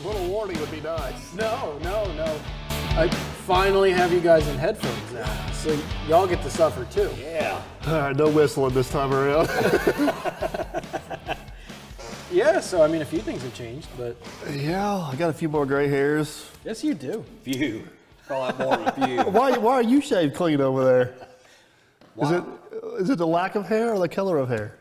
little warning would be nice. No. I finally have you guys in headphones now, so y'all get to suffer too. Yeah. All right, no whistling this time around. Yeah, so I mean, a few things have changed, but Yeah, I got a few more gray hairs. yes, you do. Few. Call out more than a few. Why are you shaved clean over there? Is it the lack of hair or the color of hair?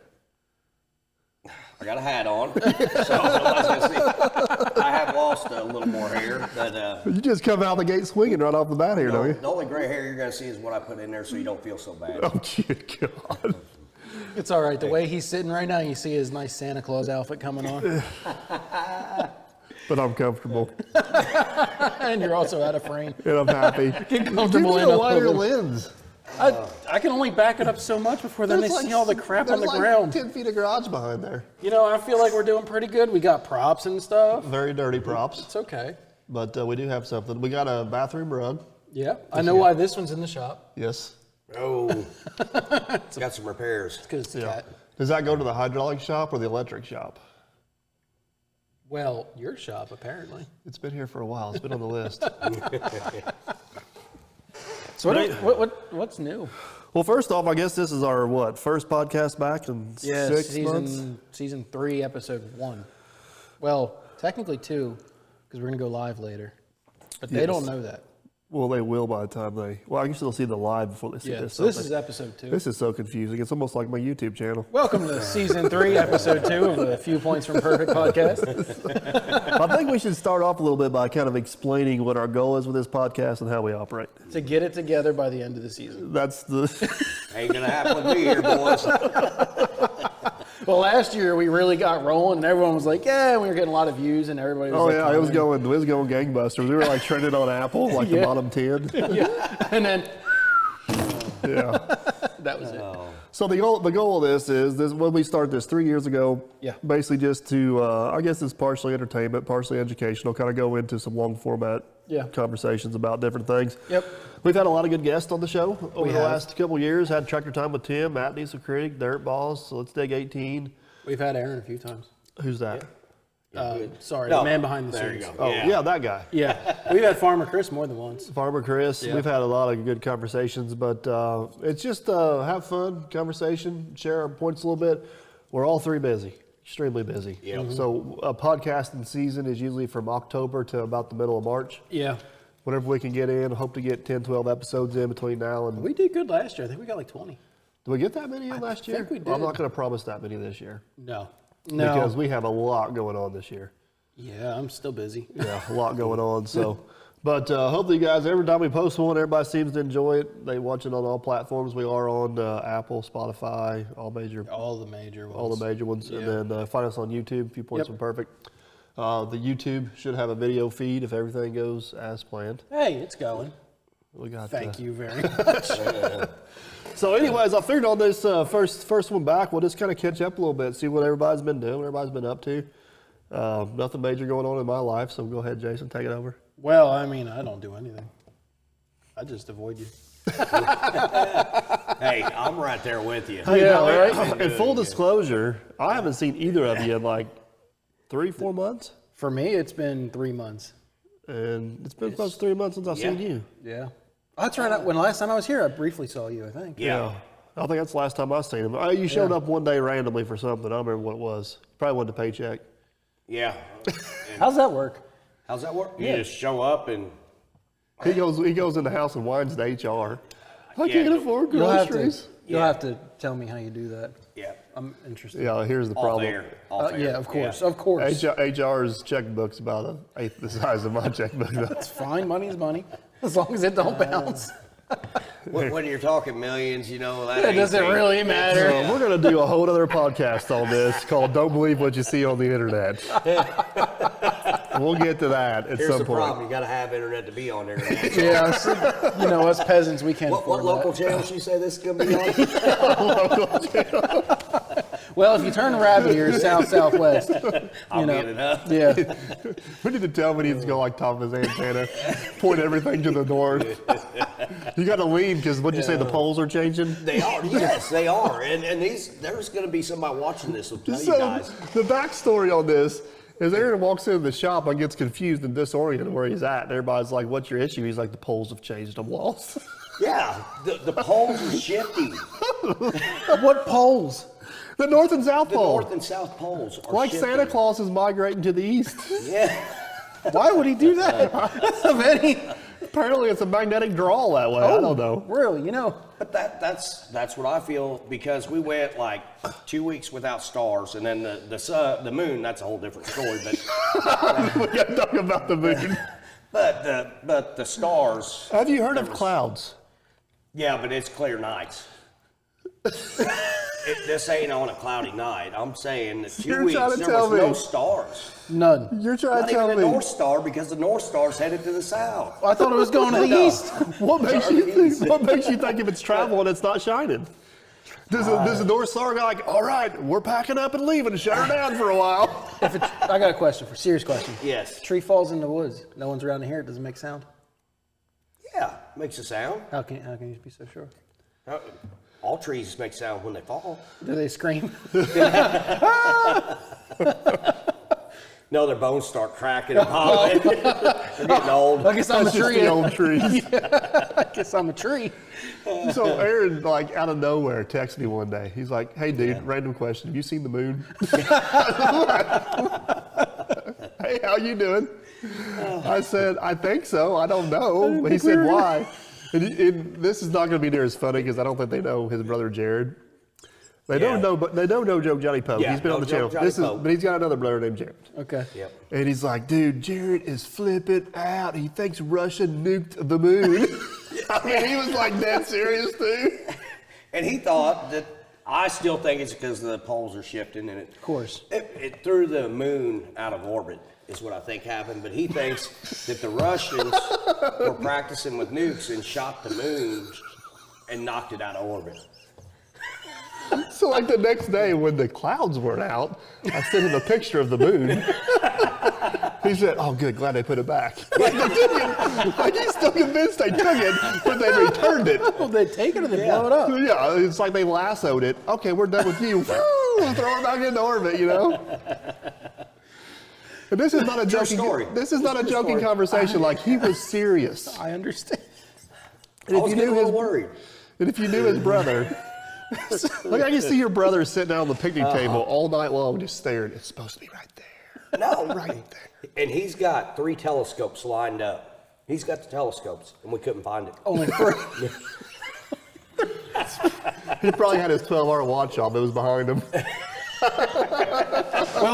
I got a hat on, so nobody's gonna see. I have lost a little more hair, but You just come out the gate swinging right off the bat here, don't you? the only gray hair you're gonna see is what I put in there, so you don't feel so bad. Oh, dear God. It's all right. The way he's sitting right now, you see his nice Santa Claus outfit coming on, But I'm comfortable and you're also out of frame. and I'm happy. Get comfortable Give me in a a wider little. lens. I can only back it up so much before then they see all the crap on the ground. 10 feet of garage behind there. You know, I feel like we're doing pretty good. We got props and stuff. Very dirty props, It's okay. but we do have something. We got a bathroom rug. Yeah, I know why this one's in the shop. Yes. Oh, got some repairs. Because it's a Yeah. cat. Does that go to the hydraulic shop or the electric shop? Well, your shop, apparently. It's been here for a while. It's been on the list. So what's new? Well, first off, I guess this is our, first podcast back in 6 months? Season 3, episode 1. Well, technically 2, because we're going to go live later. But they Yes. don't know that. Well, they will by the time I guess they'll see the live before they see Yeah, this. so this don't is they? episode 2. This is so confusing. It's almost like my YouTube channel. Welcome to Season 3, Episode 2 of the Few Points from Perfect podcast. I think we should start off a little bit by kind of explaining what our goal is with this podcast and how we operate. To get it together by the end of the season. That's the... Ain't gonna happen with me here, boys. Well, last year we really got rolling, and everyone was like, "Yeah," we were getting a lot of views, and everybody was Oh, like, yeah, it was commenting. going gangbusters. We were like trending on Apple, like the Yeah. bottom 10. Yeah, and then Yeah. that was it. So the goal of this is when we started this 3 years ago. Yeah. Basically, just to I guess it's partially entertainment, partially educational. Kind of go into some long format conversations about different things. Yep. We've had a lot of good guests on the show over the have. last couple of years. Had Tractor Time with Tim, Matt Diesel Critic, Dirt Balls. So let's dig 18. We've had Aaron a few times. Who's that? Sorry, No, the man behind the there scenes. you go. Oh yeah, that guy. Yeah, we've had Farmer Chris more than once. Farmer Chris. Yeah. We've had a lot of good conversations, but it's just have fun, conversation, share our points a little bit. We're all three busy, extremely busy. Yeah. So a podcasting season is usually from October to about the middle of March. Yeah, Whatever we can get in, hope to get 10, 12 episodes in between now and... we did good last year. I think we got like 20. Did we get that many in last year? think we Well, I'm did. not going to promise that many this year. No. Because we have a lot going on this year. Yeah, I'm still busy. Yeah, a lot going on. So, but hopefully, you guys, every time we post one, everybody seems to enjoy it. They watch it on all platforms. We are on Apple, Spotify, all the major ones, Yeah. and then find us on YouTube. Few Points from Perfect. The YouTube should have a video feed if everything goes as planned. Hey, it's going. We got. Thank you very much. So, anyways, I figured on this first one back, we'll just kind of catch up a little bit, see what everybody's been doing, what everybody's been up to. Nothing major going on in my life, so go ahead, Jason, take it over. Well, I mean, I don't do anything. I just avoid you. Hey, I'm right there with you. Yeah, right? In full disclosure, I haven't seen either of you in like 3-4 months, For me, it's been 3 months. and it's been close to 3 months since I've seen you. Yeah. That's right. When last time I was here, I briefly saw you, I think. Yeah. I think that's the last time I've seen him. You showed up one day randomly for something. I don't remember what it was. Probably wanted a paycheck. Yeah. How's that work? How's that work? You just show up and He goes in the house and whines to HR. I Yeah, can't no, afford You'll have to. groceries. You'll have to tell me how you do that. yeah, I'm interested. Yeah, here's the off problem. air. Off air. Yeah, of course, Yeah. of course. HR's checkbook's about an eighth the size of my checkbook. It's fine. Money's money, as long as it don't bounce. When you're talking millions, you know that. It ain't doesn't cheap. really matter. So we're going to do a whole other podcast on this called Don't Believe What You See on the Internet. We'll get to that at Here's some the point. problem: you got to have internet to be on there. Yeah, so, you know, us peasants, we can't What afford local that. channel you say this is gonna be on? Well, if you turn Rabbit Ears south-southwest, I'll you know, get it up. yeah. We need to tell him he needs to go like top of his antenna, point everything to the north. You got to lean because what'd you say, the poles are changing? They are. Yes, they are. And there's going to be somebody watching this. Will tell you So guys. the backstory on this As Aaron walks into the shop, I gets confused and disoriented where he's at. And everybody's like, "What's your issue?" He's like, "The poles have changed. I'm lost." Yeah, the poles are shifting. What poles? The North and South The Pole. North and South poles are Like shifting. Santa Claus is migrating to the east. Yeah. Why would he do that? Of any? Apparently, it's a magnetic draw that way. I don't know. Really, you know. But that's what I feel, because we went like 2 weeks without stars, and then the moon. That's a whole different story. But We got to talk about the moon. but the stars. Have you heard of clouds? Yeah, but it's clear nights. This ain't on a cloudy night. I'm saying that 2 You're weeks trying to there tell was no me. stars. None. You're trying Not to tell even me. a North Star, because the North Star's headed to the south. I thought it was going to the east. What makes you think? What makes you think if it's traveling, it's not shining? Does the North Star go like, "All right, we're packing up and leaving, shut her down for a while"? I got a question, serious question. Yes. Tree falls in the woods. No one's around to hear it. Does it make sound? Yeah, makes a sound. How can you be so sure? All trees make sound when they fall. Do they scream? No, their bones start cracking and popping. They're getting old. I guess I'm a That's just tree. the old trees. I guess I'm a tree. So Aaron, like out of nowhere, texted me one day. He's like, "Hey, dude, random question. Have you seen the moon?" "Hey, how you doing?" I said, "I think so. I don't know." He said, "Why?" And this is not going to be near as funny because I don't think they know his brother Jared. They don't know, but they don't know Joe Johnny Poe. Yeah, He's been on the Joe channel. Johnny Poe. But he's got another brother named Jared. Okay. Yep. And he's like, "Dude, Jared is flipping out. He thinks Russia nuked the moon." I mean, he was like dead serious, dude. And he thought that, I still think it's because the poles are shifting, and Of course. it threw the moon out of orbit, is what I think happened. But he thinks that the Russians were practicing with nukes and shot the moon and knocked it out of orbit. So like the next day when the clouds weren't out, I sent him a picture of the moon. He said, "Oh, good, glad they put it back." Like, they didn't, like he's still convinced they took it, but they returned it. Well, they take it or they blow it up. Yeah, it's like they lassoed it. "Okay, we're done with you." Woo, throw it back into orbit, you know? And this is not a joking story. This is not a True joking story. conversation. Like he was serious. I understand. And I was getting a little worried. And if you knew his brother, like I can see your brother sitting down on the picnic table all night long just staring. "It's supposed to be right there." No, Right there. And he's got 3 telescopes lined up. He's got the telescopes, and we couldn't find it. Only for He probably had his 12-hour watch on. It was behind him.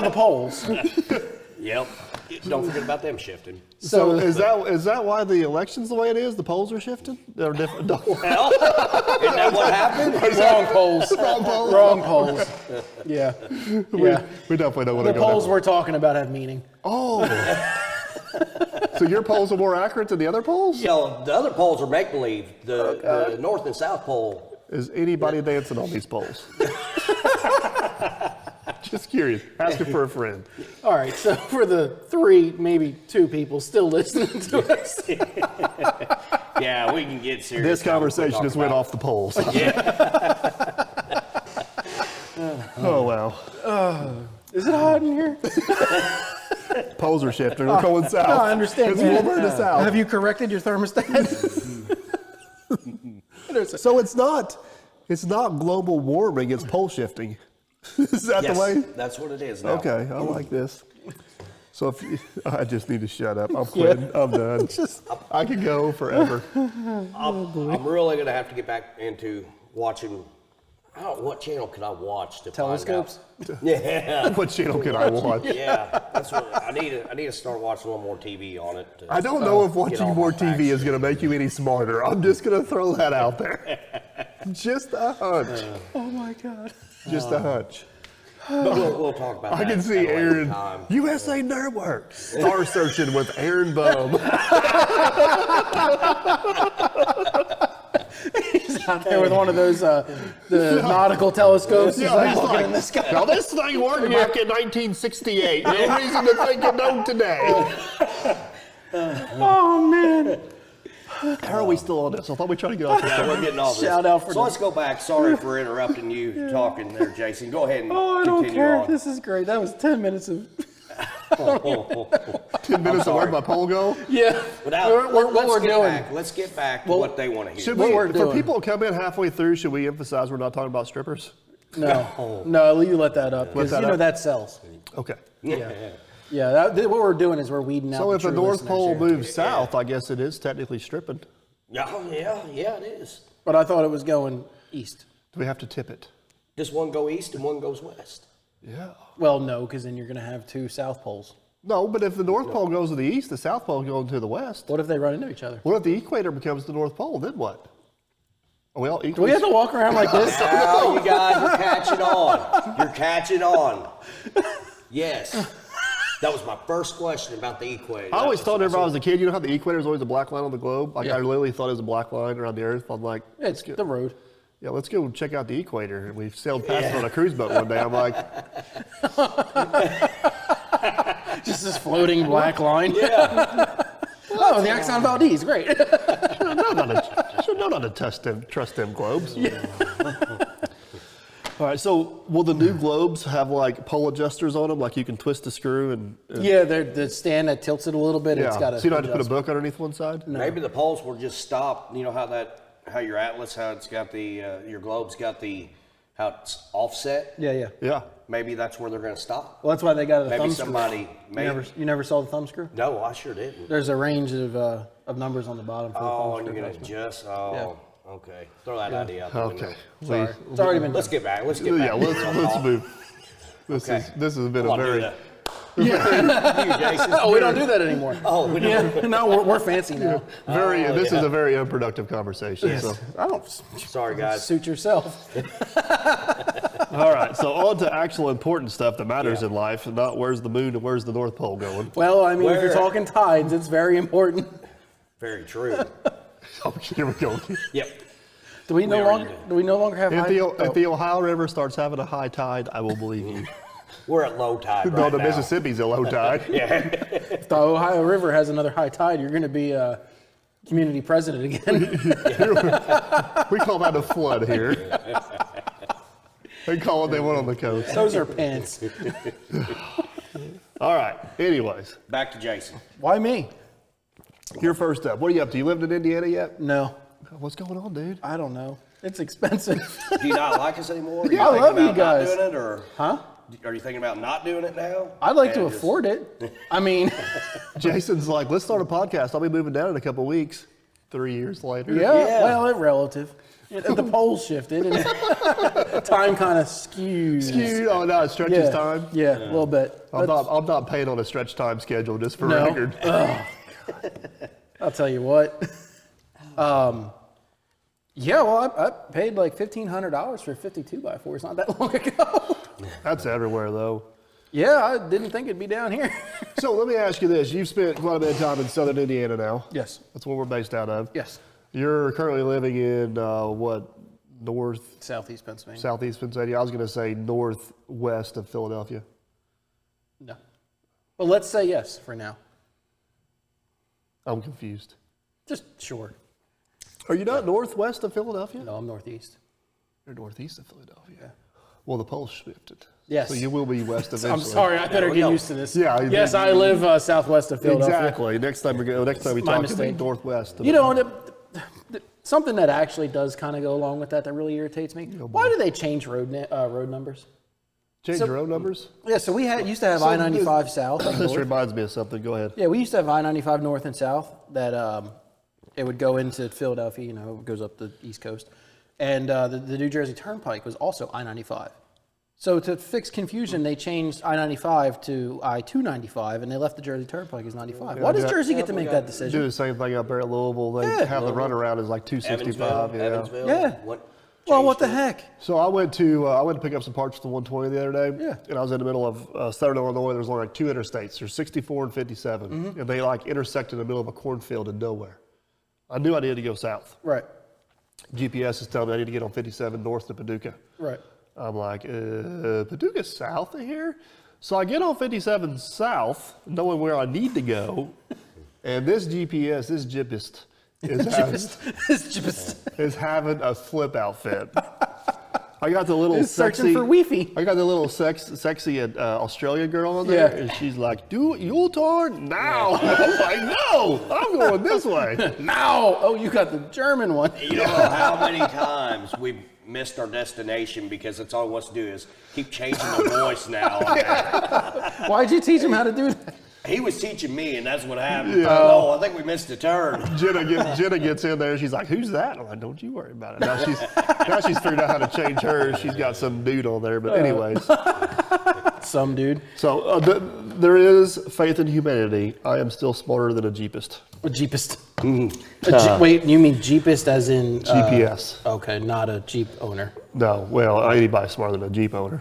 the poles. Yep. Don't forget about them shifting. So is that why the election's the way it is? The polls are shifting? They're different. Well, isn't that what happened? Wrong poles. Wrong polls? Wrong poles. Yeah. Yeah. We definitely don't want The to go poles there. we're talking about have meaning. Oh. So your polls are more accurate than the other polls? You know, the other poles are make-believe. The North and South pole. Is anybody dancing on these polls? Just curious. Asking for a friend. All right, so for the 3, maybe 2 people still listening to us, Yeah, we can get serious. This now. conversation We'll just talk went about off the polls. Yeah. Oh, well. is it hot in here? Polls are shifting. They're going south. No, I understand. It's warmer in the south. Have you corrected your thermostat? So it's not global warming, it's pole shifting. Is that Yes, the way? that's what it is now. Okay, I like this. So if you, I just need to shut up. I'm quitting. I'm done. I could go forever. I'm really going to have to get back into watching. I don't know, what channel could I watch to Telescopes? find out? Yeah. What channel can I watch? Yeah, that's what I need. I need to start watching a little more TV on it. I don't know if watching all more my facts TV is going to make you any smarter. I'm just going to throw that out there. Just a hunch. Oh my God. Just a hunch. But we'll talk about that. I can see at a later Aaron, time. USA Network, star searching with Aaron Bum. He's out there with one of those the nautical telescopes. He's like he's looking like, in the sky. now this thing worked back in 1968. No reason to think it don't today. Oh man. How are we still on this? I thought we tried to get off Yeah, this. we're getting all this. Shout out for so let's go back. Sorry for interrupting you talking there, Jason. Go ahead and Oh, I don't continue care. on. This is great. That was 10 minutes of 10 minutes of where my pole go? Yeah. Let's get back to what they want to hear. Should What we, we're for doing. people who come in halfway through, should we emphasize we're not talking about strippers? No, you let that up because that you know up. that sells. Okay. Yeah, what we're doing is we're weeding out. So the if the true North listeners Pole here. moves south, I guess it is technically stripping. Yeah, it is. But I thought it was going east. Do we have to tip it? Does one go east and one goes west? Yeah. Well, no, because then you're going to have two south poles. No, but if the North Pole goes to the east, the South Pole going to the west. What if they run into each other? What if the equator becomes the North Pole? Then what? Are we all Do we equally? have to walk around like this? Now you guys are catching on. You're catching on. Yes. That was my first question about the equator. I always thought whenever I was a kid, you know how the equator is always a black line on the globe? Like Yeah. I literally thought it was a black line around the Earth. I'm like, It's the road. yeah, let's go check out the equator. And we sailed past it on a cruise boat one day. I'm like, Just this floating black line. Yeah. Oh, the Exxon Valdez, great. should know not to trust them globes. All right, so will the new globes have like pole adjusters on them, like you can twist a screw and Yeah, the stand that tilts it a little bit. It's got a. so you don't have to put a book underneath one side? Maybe the poles were just stopped. You know how your Atlas, how it's got the your globe's got how it's offset. Yeah. Yeah. Maybe that's where they're going to stop. Well, that's why they got a Maybe thumb somebody. screw. You never saw the thumb screw? No, I sure didn't. There's a range of numbers on the bottom for the Oh, thumb and you're screw. going to adjust. Oh, okay. Throw that idea out the window. Okay. Sorry. It's already been Let's done. get back. Let's get back. Yeah, let's move. This Okay. this has been Come a on, do very that. You, Jason. Oh, we don't do that anymore. Oh, we don't. Yeah, no, we're fancy now. this is a very unproductive conversation. So. I don't Sorry, guys. suit yourself. All right, so on to actual important stuff that matters in life, and not where's the moon and where's the North Pole going. Well, I mean, if you're Where- talking tides, it's very important. Very true. Oh, here we go. Yep. Do we no already longer did. do we no longer have If high? the Ohio River starts having a high tide, I will believe you. We're at low tide No, right the now. Mississippi's a low tide. If the Ohio River has another high tide, you're going to be community president again. We call that a flood here. They call what they want on the coast. Those are pants. All right. Anyways, Back to Jason. Why me? you're first up. What are you up to? You lived in Indiana yet? No, What's going on, dude? I don't know. It's expensive. Do you not like us anymore? Are you I thinking love you about not guys. doing it, or Huh? are you thinking about not doing it now? I'd like to And just- afford it. I mean, Jason's like, let's start a podcast. I'll be moving down in a couple weeks. 3 years later. yeah, Yeah. well, it's relative. The poles shifted and time kind of skewed. Skewed. Oh no, it stretches Yeah, time. yeah, a little bit. I'm not paying on a stretch time schedule just for No. record. I'll tell you what. Yeah, well, I paid like $1,500 for 52 by 4s not that long ago. That's everywhere though. Yeah, I didn't think it'd be down here. So let me ask you this: you've spent quite a bit of time in Southern Indiana now. Yes. That's where we're based out of. Yes. You're currently living in what, north, Southeast Pennsylvania. southeast Pennsylvania? I was going to say northwest of Philadelphia. No. Well, let's say yes for now. I'm confused. Just sure. Are you not northwest of Philadelphia? No, I'm northeast. You're northeast of Philadelphia. Well, the pole's shifted. Yes. So you will be west eventually. I'm sorry, I better we get go. used to this. Yeah, Yes, I live southwest of Philadelphia. Exactly. Next time we My talk, it'll be mistake. northwest. You know, something that actually does kind of go along with that really irritates me. Why do they change road numbers? change so- your own numbers. Yeah, so we used to have So I-95 south. and This north. reminds me of something. Go ahead. Yeah, we used to have I-95 north and south that it would go into Philadelphia, you know, it goes up the East Coast. And the New Jersey Turnpike was also I-95. So to fix confusion, they changed I-95 to I-295, and they left the Jersey Turnpike as 95. Why does yeah. Jersey get to make that Do decision? the same thing up there at Louisville. They Yeah. have the runaround is like 265. Yeah. Evansville. Yeah. What Well, what the changed it? heck? So I went to pick up some parts for the 120 the other day. Yeah. And I was in the middle of Southern Illinois. There's only like two interstates. There's 64 and 57, Mm-hmm. and they like intersect in the middle of a cornfield in nowhere. I knew I needed to go south. Right, GPS is telling me I need to get on 57 north to Paducah. right. I'm like, Paducah's south of here? So I get on 57 south, knowing where I need to go, and this GPS, this Jeepist, is having, It's just is having a flip outfit. I got the little He's sexy. searching for Wi-Fi. I got the little sexy Australia girl on there, Yeah. and she's like, "Do U-turn now." I was like, "No, I'm going this way." No! Oh, you got the German one. You don't know how many times we've missed our destination because that's all he wants to do is keep changing the voice now. Why'd you teach him how to do that? He was teaching me, and that's what happened. Oh, I think we missed a turn. Jenna gets in there. She's like, "Who's that?" I'm like, "Don't you worry about it." Now she's figured out how to change hers. She's got some dude on there. But anyways, Some dude. so there is faith in humanity. I am still smarter than a Jeepist. A Jeepist. Wait, you mean Jeepist as in GPS. Okay, not a Jeep owner. No, well, anybody's smarter than a Jeep owner.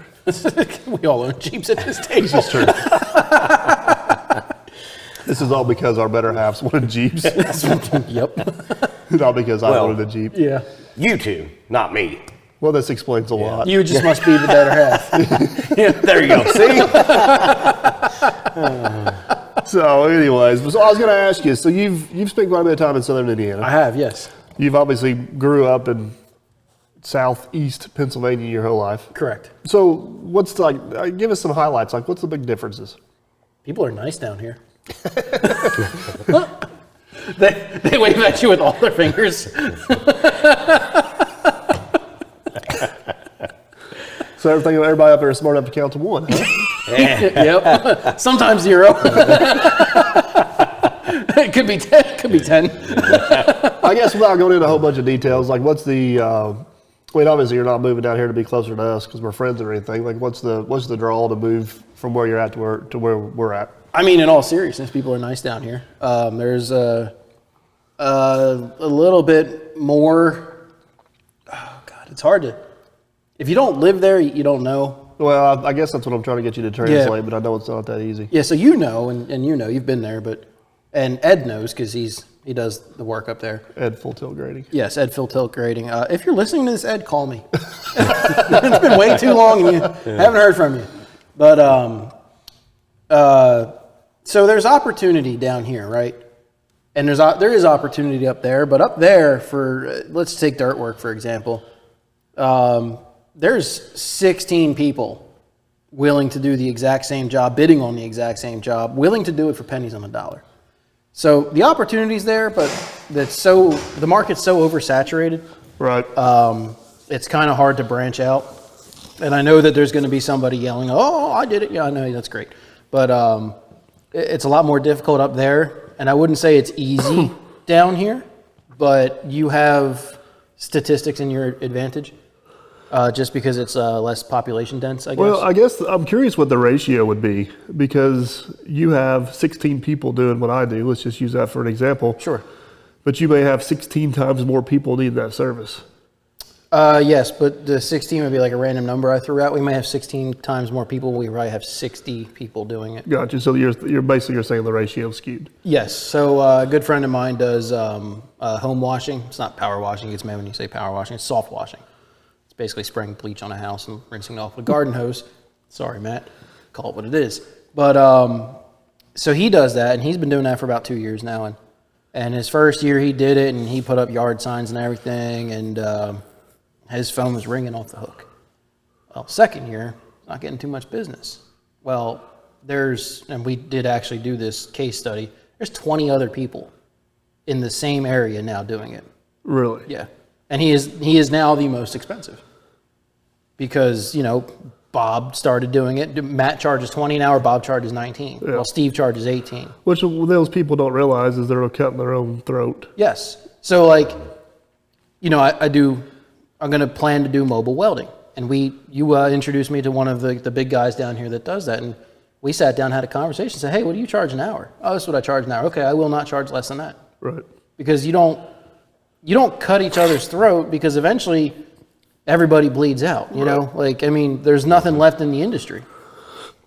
We all own Jeeps at this stage. This is true. This is all because our better halves wanted Jeeps, Yep. not because I Well, wanted a Jeep. Yeah. You two, not me. Well, this explains a lot. You just must be the better half. There you go. See? So, anyways, so I was going to ask you. So you've spent quite a bit of time in Southern Indiana. I have, yes. You've obviously grew up in Southeast Pennsylvania your whole life. Correct. So, what's like? Give us some highlights. Like, what's the big differences? People are nice down here. They wave at you with all their fingers. So everybody up there is smart enough to count to one, huh? Yep. Sometimes 0. It could be 10. It could be 10. I guess without going into a whole bunch of details, like what's the? Obviously you're not moving down here to be closer to us because we're friends or anything. Like, what's the draw to move from where you're at to where we're at? I mean, in all seriousness, people are nice down here. There's a little bit more. Oh God, it's hard to. If you don't live there, you don't know. Well, I guess that's what I'm trying to get you to translate, but I know it's not that easy. Yeah, so you know, and you know, you've been there, and Ed knows because he does the work up there. Ed full tilt grading. Yes, Ed Full Tilt Grading. If you're listening to this, Ed, call me. It's been way too long and haven't heard from you. But so there's opportunity down here, right? And there is opportunity up there, but up there for let's take dirt work for example. There's 16 people willing to do the exact same job, bidding on the exact same job, willing to do it for pennies on the dollar. So the opportunity's there, but the market's so oversaturated. Right. It's kind of hard to branch out. And I know that there's going to be somebody yelling, "Oh, I did it." Yeah, I know, that's great. But it's a lot more difficult up there. And I wouldn't say it's easy down here, but you have statistics in your advantage just because it's less population dense, I guess. Well, I guess I'm curious what the ratio would be because you have 16 people doing what I do. Let's just use that for an example. Sure. But you may have 16 times more people needing that service. Yes, but the 16 would be like a random number I threw out. We may have 16 times more people. We probably have 60 people doing it. Gotcha. So you're basically saying the ratio is skewed. Yes. So a good friend of mine does home washing. It's not power washing. It's mad when you say power washing. It's soft washing. It's basically spraying bleach on a house and rinsing it off with a garden hose. Sorry, Matt. Call it what it is. But so he does that, and he's been doing that for about 2 years now. And his first year he did it, and he put up yard signs and everything, and his phone was ringing off the hook. Well, second year, not getting too much business. Well, and we did actually do this case study, there's 20 other people in the same area now doing it. Really? Yeah. And he is now the most expensive because, Bob started doing it. Matt charges 20 an hour, Bob charges 19. Yeah. Well, Steve charges 18. Which those people don't realize is they're cutting their own throat. Yes. So I'm going to plan to do mobile welding. And you introduced me to one of the big guys down here that does that. And we sat down, had a conversation, said, "Hey, what do you charge an hour?" "Oh, this is what I charge an hour." "Okay, I will not charge less than that." Right. Because you don't cut each other's throat because eventually everybody bleeds out, know? There's nothing left in the industry.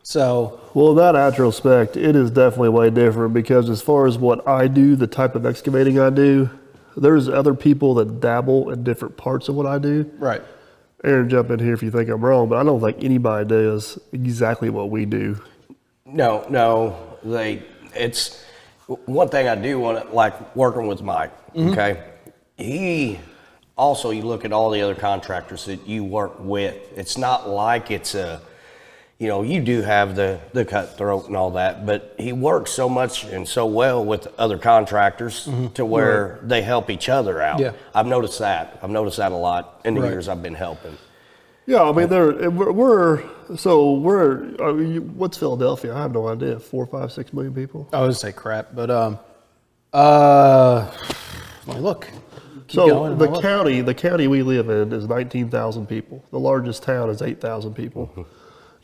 So, Well, in that retrospect, it is definitely way different because as far as what I do, the type of excavating I do, there's other people that dabble in different parts of what I do. right. Aaron, jump in here if you think I'm wrong, but I don't think anybody does exactly what we do. No. It's one thing I do want to like working with Mike. Okay, also you look at all the other contractors that you work with. It's not like it's a, you know, you do have the cutthroat and all that, but he works so much and so well with other contractors to where they help each other out. Yeah. I've noticed that. I've noticed that a lot in the Right. years I've been helping. Yeah, I mean, what's Philadelphia? I have no idea. 4, 5, 6 million people. I would say crap, but let me look. Keep So going, the I'll look. county we live in is 19,000 people. The largest town is 8,000 people.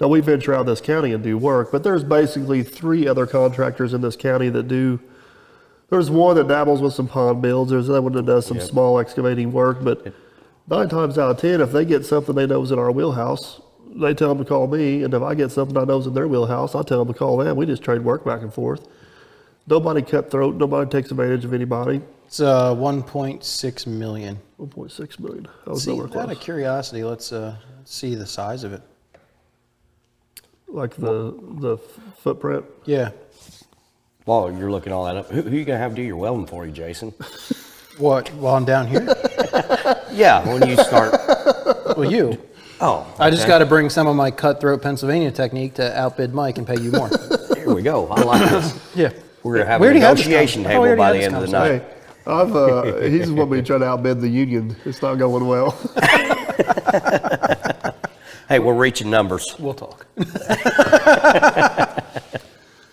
Now we venture out of this county and do work, but there's basically 3 other contractors in this county that do. There's one that dabbles with some pond builds. There's another one that does some small excavating work. But 9 times out of 10, if they get something they know is in our wheelhouse, they tell them to call me. And if I get something I know is in their wheelhouse, I tell them to call them. We just trade work back and forth. Nobody cutthroat. Nobody takes advantage of anybody. It's 1.6 million. 1.6 million. That was See, nowhere out close. of curiosity, let's see the size of it. Like the footprint. Yeah. While you're looking all that up, who you gonna have do your welding for you, Jason? What? While I'm down here? Yeah, when you start. Well, you. Oh, I just okay. got to bring some of my cutthroat Pennsylvania technique to outbid Mike and pay you more. Here we go. I like this. Yeah. We're gonna have We a already had this negotiation con- I thought we table by already the had end of this the night. Hey, he's want me to try to outbid the union. It's not going well. Hey, we're reaching numbers. We'll talk.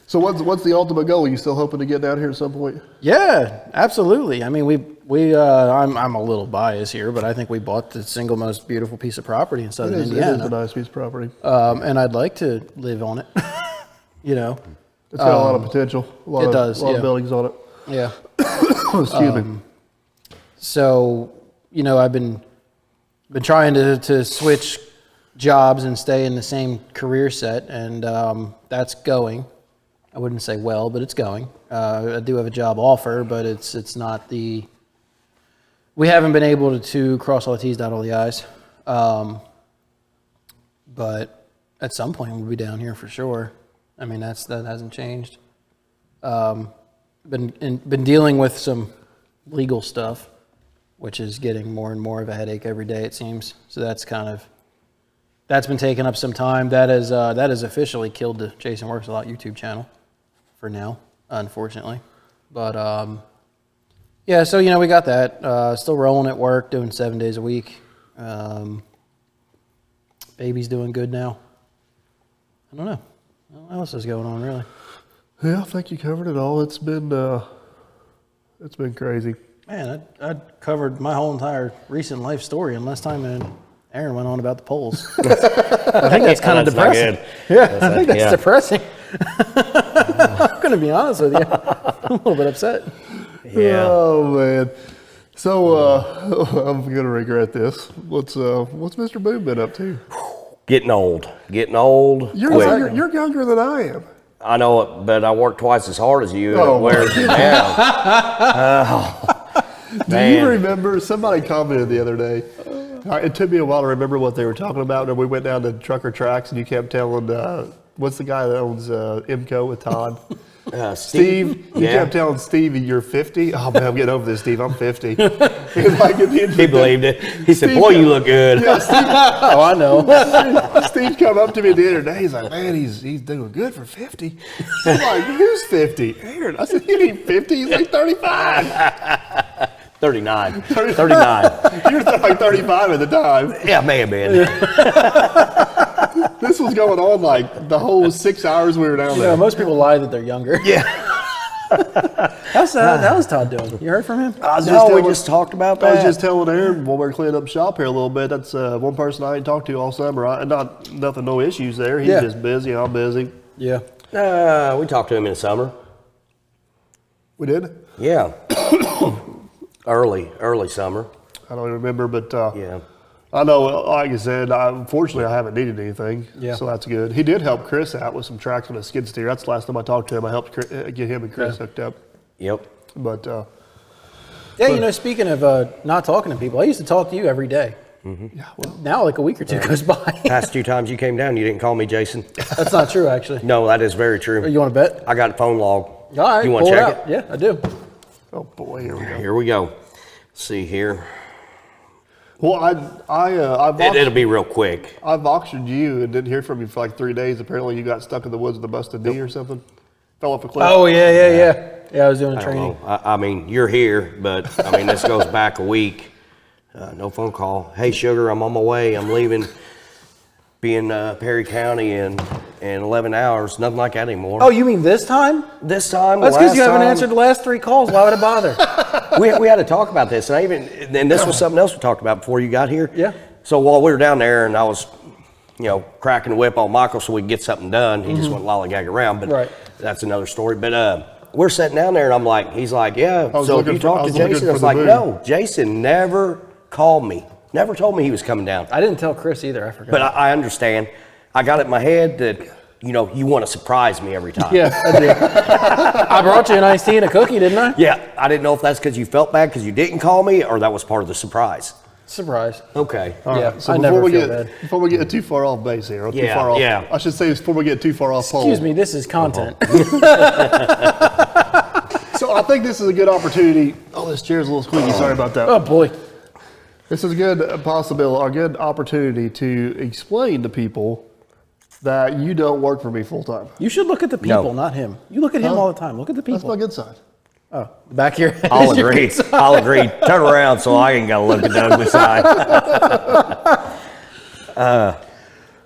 So what's the ultimate goal? Are you still hoping to get down here at some point? Yeah, absolutely. I mean, I'm a little biased here, but I think we bought the single most beautiful piece of property in southern It is a Indiana. nice piece of property. And I'd like to live on it. You know? It's got a lot of potential. A lot it of, does, lot yeah. of buildings on it. Yeah. Excuse me. So, you know, I've been trying to switch jobs and stay in the same career set, and that's going. I wouldn't say well, but it's going. I do have a job offer, but it's not the. We haven't been able to cross all the T's, dot all the I's. But at some point we'll be down here for sure. I mean, that hasn't changed. Been dealing with some legal stuff, which is getting more and more of a headache every day, it seems. So that's been taking up some time. That has officially killed the Jason Works A Lot YouTube channel for now, unfortunately. But yeah, so you know, we got that. Still rolling at work, doing 7 days a week. Baby's doing good now. I don't know. What else is going on, really? Yeah, I think you covered it all. It's been crazy. Man, I covered my whole entire recent life story in less time than Aaron went on about the polls. I think that's kind of That's not depressing. good. Yeah, I think that's yeah. depressing. I'm going to be honest with you. I'm a little bit upset. Yeah. Oh man. So I'm gonna regret this. What's Mr. Boone been up to? Getting old. Quick. You're younger than I am. I know it, but I work twice as hard as you, and Oh, it wears you down. Do you remember, somebody commented the other day, it took me a while to remember what they were talking about, and we went down to Trucker Tracks and you kept telling, what's the guy that owns IMCO with Todd? Steve, you kept telling Steve you're 50. Oh man, I'm getting over this, Steve. I'm 50. Like at the end of the He day, believed it. He said, Steve "Boy, you got- look good." Yeah, Steve, Oh, I know. Steve come up to me the other day. He's like, "Man, he's doing good for 50." I'm like, "Who's 50?" Aaron. I said, "You ain't 50. He's like 35." 39. 39. You were like 35 at the time. Yeah, may have been. This was going on like the whole 6 hours we were down You know, there. most people lie that they're younger. Yeah. How's Todd doing? You heard from him? No, we just talked about I that. was just telling Aaron while we're cleaning up shop here a little bit. That's one person I ain't talked to all summer. No issues there. He's Yeah. just busy. I'm busy. Yeah. We talked to him in the summer. We did. Yeah. early summer. I don't even remember, but Yeah. I know, like I said, unfortunately, I haven't needed anything, Yeah. so that's good. He did help Chris out with some tracks on a skid steer. That's the last time I talked to him. I helped get him and Chris hooked up. Yep. But Yeah, you know, speaking of not talking to people, I used to talk to you every day. yeah, well, Now, like a week or two goes by. Past 2 times you came down, you didn't call me Jason. That's not true, actually. No, that is very true. You want to bet? I got a phone log. All right. You want pull to check out. Yeah, I do. oh boy, here we go. Here we go. Let's see here. Well, It'll be real quick. I've auctioned you and didn't hear from you for like 3 days. Apparently, you got stuck in the woods with a busted knee or something. Fell off a cliff. Oh yeah. I was doing a I don't training. know. I mean, you're here, but I mean, this goes back a week. No phone call. Hey, sugar, I'm on my way. I'm leaving. Be in Perry County in 11 hours. Nothing like that anymore. Oh, you mean this time? This time, That's because last you haven't time, answered the last 3 calls. Why would I bother? we had to talk about this, and this was something else we talked about before you got here. Yeah. So while we were down there, and I was, cracking the whip on Michael so we could get something done, he just went lollygag around. But Right. that's another story. But we're sitting down there, and I'm like, he's like, yeah. was So looking you for- I talked to was looking Jason? I for was the like, moon. no. Jason never called me. Never told me he was coming down. I didn't tell Chris either. I forgot. But I understand. I got it in my head that you want to surprise me every time. yeah, I did. I brought you an iced tea and a cookie, didn't I? Yeah, I didn't know if that's because you felt bad because you didn't call me, or that was part of the surprise. Surprise. Okay. Yeah, So I before never we feel get bad. before we get too far off base here, or too Yeah, far off. yeah. I should say before we get too far off pole. Excuse me, this is content. So I think this is a good opportunity. Oh, this chair's a little squeaky. Sorry about that. Oh boy. This is a good possibility, or a good opportunity to explain to people that you don't work for me full time. You should look at the people, No. not him. You look at him all the time. Look at the That's people. my good side. Oh, back here. I'll agree. I'll agree. Turn around so I ain't got to look at the ugly side.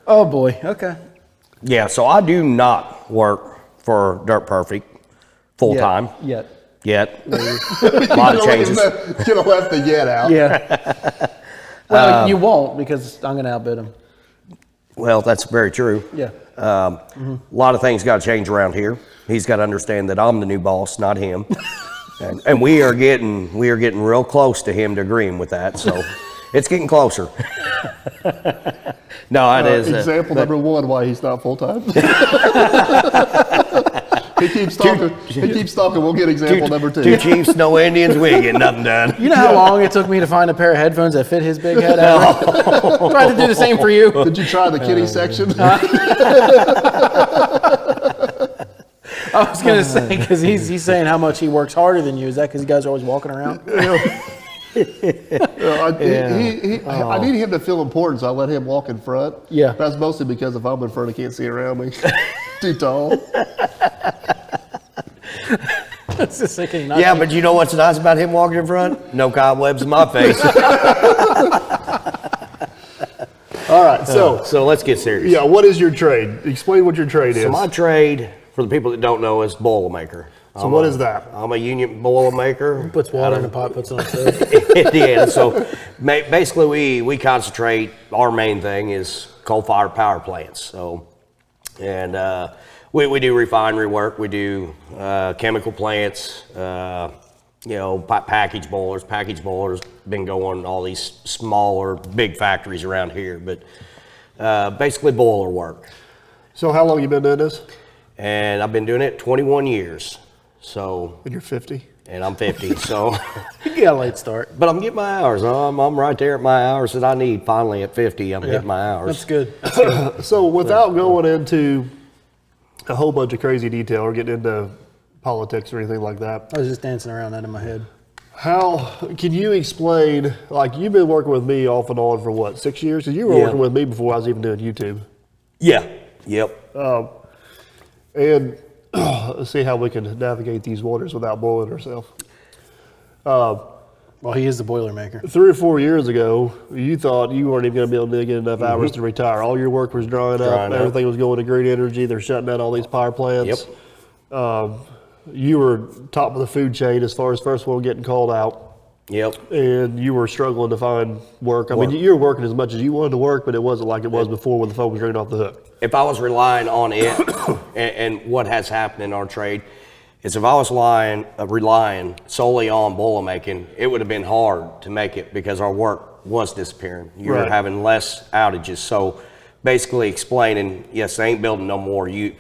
Oh boy. Okay. Yeah, so I do not work for Dirt Perfect full time Yet. yet. A lot of changes. Should have left the yet out. Yeah. Well, you won't because I'm going to outbid him. Well, that's very true. Yeah. A lot of things got to change around here. He's got to understand that I'm the new boss, not him. and we are getting real close to him to agreeing with that. So it's getting closer. No, it is. Example number one why he's not full time. He keeps talking. He keeps talking. We'll get example number two. Two Chiefs, no Indians. We ain't getting nothing done. You know how long it took me to find a pair of headphones that fit his big head? Tried to do the same for you. Did you try the kitty section? I was going to say, because he's saying how much he works harder than you. Is that because you guys are always walking around? I need him to feel important, so I let him walk in front. Yeah. That's mostly because if I'm in front, he can't see around me. Too tall. It's just thinking not Yeah, but you know what's nice about him walking in front? No cobwebs in my face. All right, so So let's get serious. yeah, what is your trade? Explain what your trade is. So my trade, for the people that don't know, is Boilermaker. So what is that? I'm a union Boilermaker. puts water in the pot, puts it on stove. Indiana. So basically, we concentrate. Our main thing is coal-fired power plants. So, and we do refinery work. We do chemical plants. Package boilers. Package boilers been going all these smaller, big factories around here, but basically boiler work. So how long you been doing this? And I've been doing it 21 years. So, And you're 50. and I'm 50. So, You got a late start. but I'm getting my hours. I'm right there at my hours that I need. Finally, at 50, I'm hitting my hours. That's good. So without going into a whole bunch of crazy detail or getting into politics or anything like that, I was just dancing around that in my head. how can you explain, like you've been working with me off and on for what, 6 years? Because you were Yeah. working with me before I was even doing YouTube. Yeah. Yep. And let's see how we can navigate these waters without boiling ourselves. Well, he is the Boilermaker. 3 or 4 years ago, you thought you weren't even going to be able to get enough hours to retire. All your work was drying up. Drying up. Everything was going to green energy. They're shutting down all these power plants. Yep. You were top of the food chain as far as first one getting called out, Yep. and you were struggling to find work. I mean, you were working as much as you wanted to work, but it wasn't like it was before when the phone was ringing off the hook. If I was relying on it, and what has happened in our trade, is if I was relying solely on boiler making, it would have been hard to make it because our work was disappearing. You were Right. having less outages. So basically explaining, yes, they ain't building no more new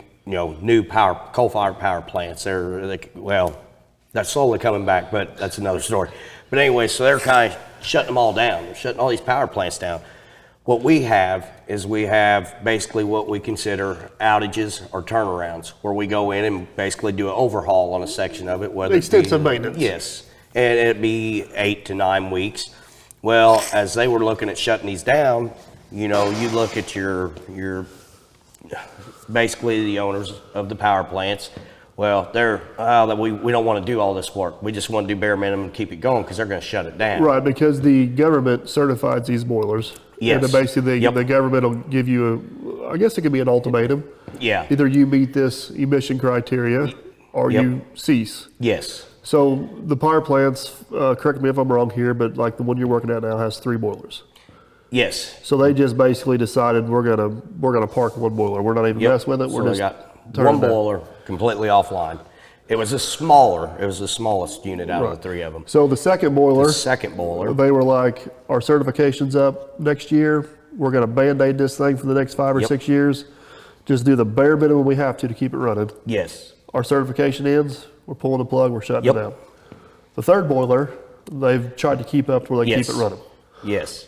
coal-fired power plants. That's slowly coming back, but that's another story. But anyway, so they're kind of shutting them all down. They're shutting all these power plants down. What we have is basically what we consider outages or turnarounds, where we go in and basically do an overhaul on a section of it. Whether Extensive maintenance. Yes, and it'd be 8 to 9 weeks. Well, as they were looking at shutting these down, you know, you look at your basically the owners of the power plants. Well, they're we don't want to do all this work. We just want to do bare minimum and keep it going because they're going to shut it down. Right, because the government certifies these boilers. Yes. And then basically Yep. the government will give you, I guess it could be an ultimatum. Yeah. Either you meet this emission criteria or Yep. you cease. Yes. So the power plants, correct me if I'm wrong here, but like the one you're working at now has 3 boilers. Yes. So they just basically decided we're gonna park one boiler. We're not even Yep. mess with it. So We're we just got turn one it down. boiler completely offline. It was the smallest unit out of the 3 of them. So the second boiler, The second boiler. they were like, our certification's up next year. We're gonna Band-Aid this thing for the next 5 or Yep. 6 years. Just do the bare minimum we have to keep it running. Yes. Our certification ends, we're pulling the plug, we're shutting Yep. it down. The third boiler, they've tried to keep up to where they Yes. keep it running. Yes.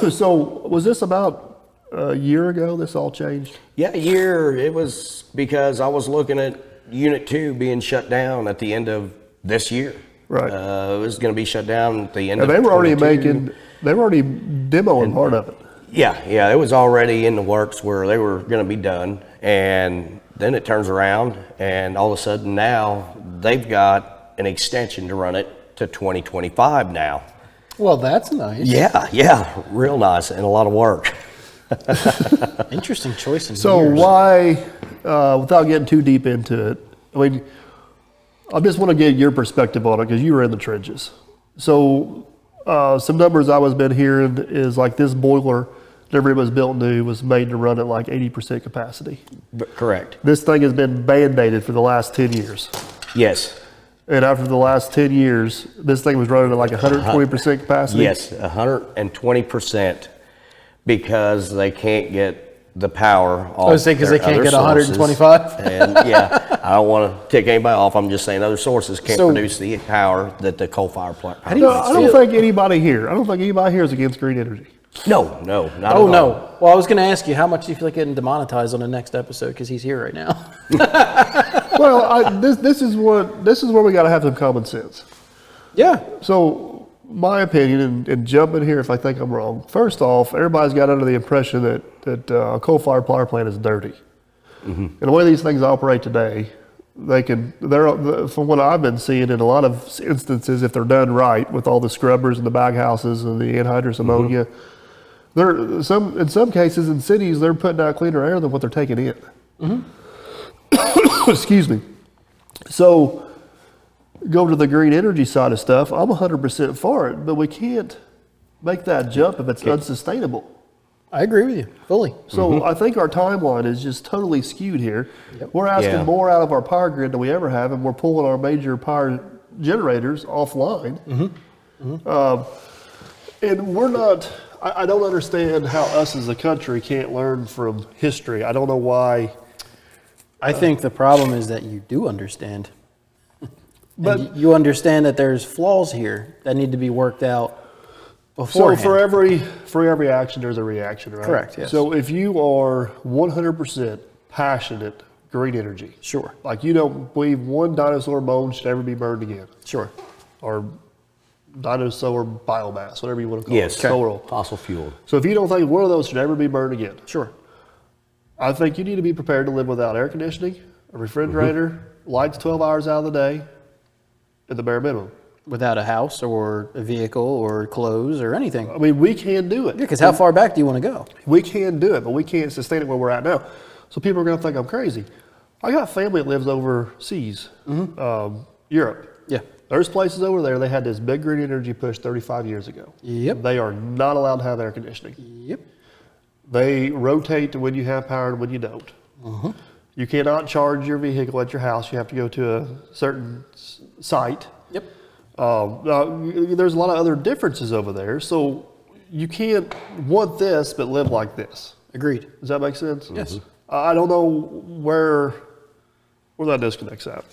So was this about a year ago this all changed? Yeah, a year. It was because I was looking at Unit 2 being shut down at the end of this year. Right. It was going to be shut down at the end And of they were already 22. they were already demoing part of it. Yeah, it was already in the works where they were going to be done. And then it turns around, and all of a sudden now they've got an extension to run it to 2025 now. Well, that's nice. Yeah, real nice and a lot of work. Interesting choice in So years. why, without getting too deep into it, I mean, I just want to get your perspective on it because you were in the trenches. So some numbers I was been hearing is like this boiler, whenever it was built new, was made to run at like 80% capacity. Correct. This thing has been Band-Aided for the last 10 years. Yes. And after the last 10 years, this thing was running at like 120% capacity. Yes, 120% because they can't get the power off. I was saying because they their can't other get 125. sources. And yeah, I don't want to take anybody off. I'm just saying other sources can't So- produce the power that the coal-fired plant. do you No, I don't think anybody here is against green energy. No, not at Oh all. no! Well, I was going to ask you how much do you feel like getting demonetized on the next episode because he's here right now. Well, this is where we got to have some common sense. Yeah. So, my opinion, and jump in here if I think I'm wrong. First off, everybody's got under the impression that a coal-fired power plant is dirty. And the way these things operate today, from what I've been seeing in a lot of instances, if they're done right with all the scrubbers and the bag houses and the anhydrous ammonia, in some cases in cities they're putting out cleaner air than what they're taking in. Excuse me. So, go to the green energy side of stuff. I'm 100% for it, but we can't make that jump if it's unsustainable. I agree with you fully. So I think our timeline is just totally skewed here. We're asking Yeah. more out of our power grid than we ever have, and we're pulling our major power generators offline. And we're not. I don't understand how us as a country can't learn from history. I don't know why. I think the problem is that you do understand. But- And you understand that there's flaws here that need to be worked out So beforehand. for every action, there's a reaction, right? Correct, yes. So if you are 100% passionate green energy, Sure. like you don't believe one dinosaur bone should ever be burned again, Sure. or dinosaur biomass, whatever you want to call Yes. it, solar. Fossil fuel. So if you don't think one of those should ever be burned again, Sure. I think you need to be prepared to live without air conditioning, a refrigerator, lights 12 hours out of the day, at the bare minimum. Without a house or a vehicle or clothes or anything. I mean, we can do it. Because how far back do you want to go? We can do it, but we can't sustain it where we're at now. So people are going to think I'm crazy. I got family that lives overseas, Europe. Yeah. There's places over there, they had this big green energy push 35 years ago. Yep. They are not allowed to have air conditioning. Yep. They rotate to when you have power and when you don't. You cannot charge your vehicle at your house. You have to go to a certain site. Yep. There's a lot of other differences over there. So you can't want this but live like this. Agreed. Does that make sense? Yes. I don't know where that disconnect's at.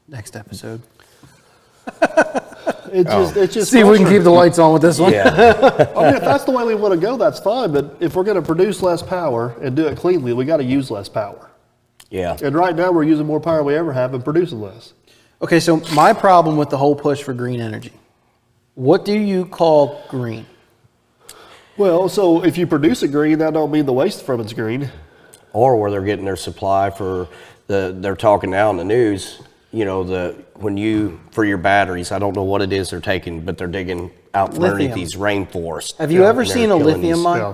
Next episode. It's just See if we can frustrating. keep the lights on with this one. Yeah. I mean, if that's the way we want to go, that's fine. But if we're going to produce less power and do it cleanly, we got to use less power. Yeah. And right now, we're using more power than we ever have and producing less. Okay, so my problem with the whole push for green energy, what do you call green? Well, so if you produce it green, that don't mean the waste from it's green. Or where they're getting their supply for they're talking now in the news, you know, for your batteries, I don't know what it is they're taking, but they're digging out from underneath Lithium. these rainforests. Have you ever And they're seen a killing lithium these- mine? Yeah.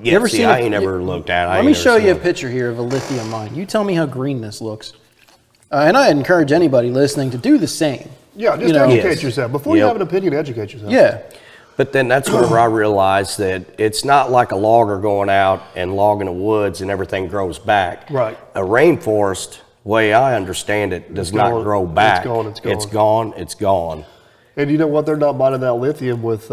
Yeah, You ever see, seen I a- ain't never looked at it. I Let ain't me never show seen you a it. picture here of a lithium mine. You tell me how green this looks. And I encourage anybody listening to do the same. Yeah, just You know? educate Yes. yourself. Before you Yep. have an opinion, educate yourself. Yeah. But then that's whenever I realized that it's not like a logger going out and logging the woods and everything grows back. Right. A rainforest, way I understand it, does not gone. grow It's back. gone, it's gone. It's gone. It's gone. And you know what? They're not mining that lithium with.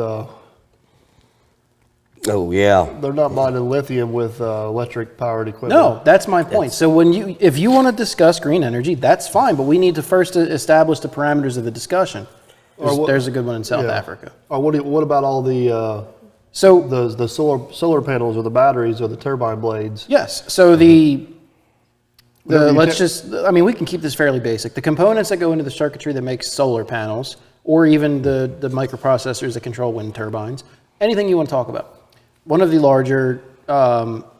Oh yeah. They're not mining lithium with electric powered equipment. No, that's my point. So if you want to discuss green energy, that's fine, but we need to first establish the parameters of the discussion. There's a good one in South Yeah. Africa. Or what about all the So the solar panels or the batteries or the turbine blades? yes, so the Whatever you let's ta- just, I mean, we can keep this fairly basic. The components that go into the circuitry that makes solar panels, or even the microprocessors that control wind turbines, anything you want to talk about. One of the larger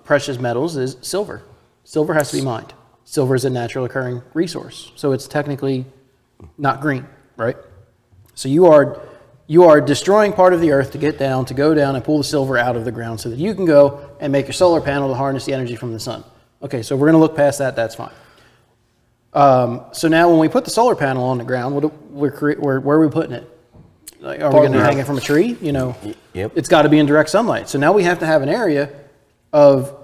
precious metals is silver. Silver has to be mined. Silver is a natural occurring resource, so it's technically not green, right? So you are destroying part of the earth to go down and pull the silver out of the ground so that you can go and make your solar panel to harness the energy from the sun. Okay, so we're going to look past that. That's fine. So now when we put the solar panel on the ground, where are we putting it? Like, are we going to hang it from a tree? You know, Yep. it's got to be in direct sunlight. So now we have to have an area of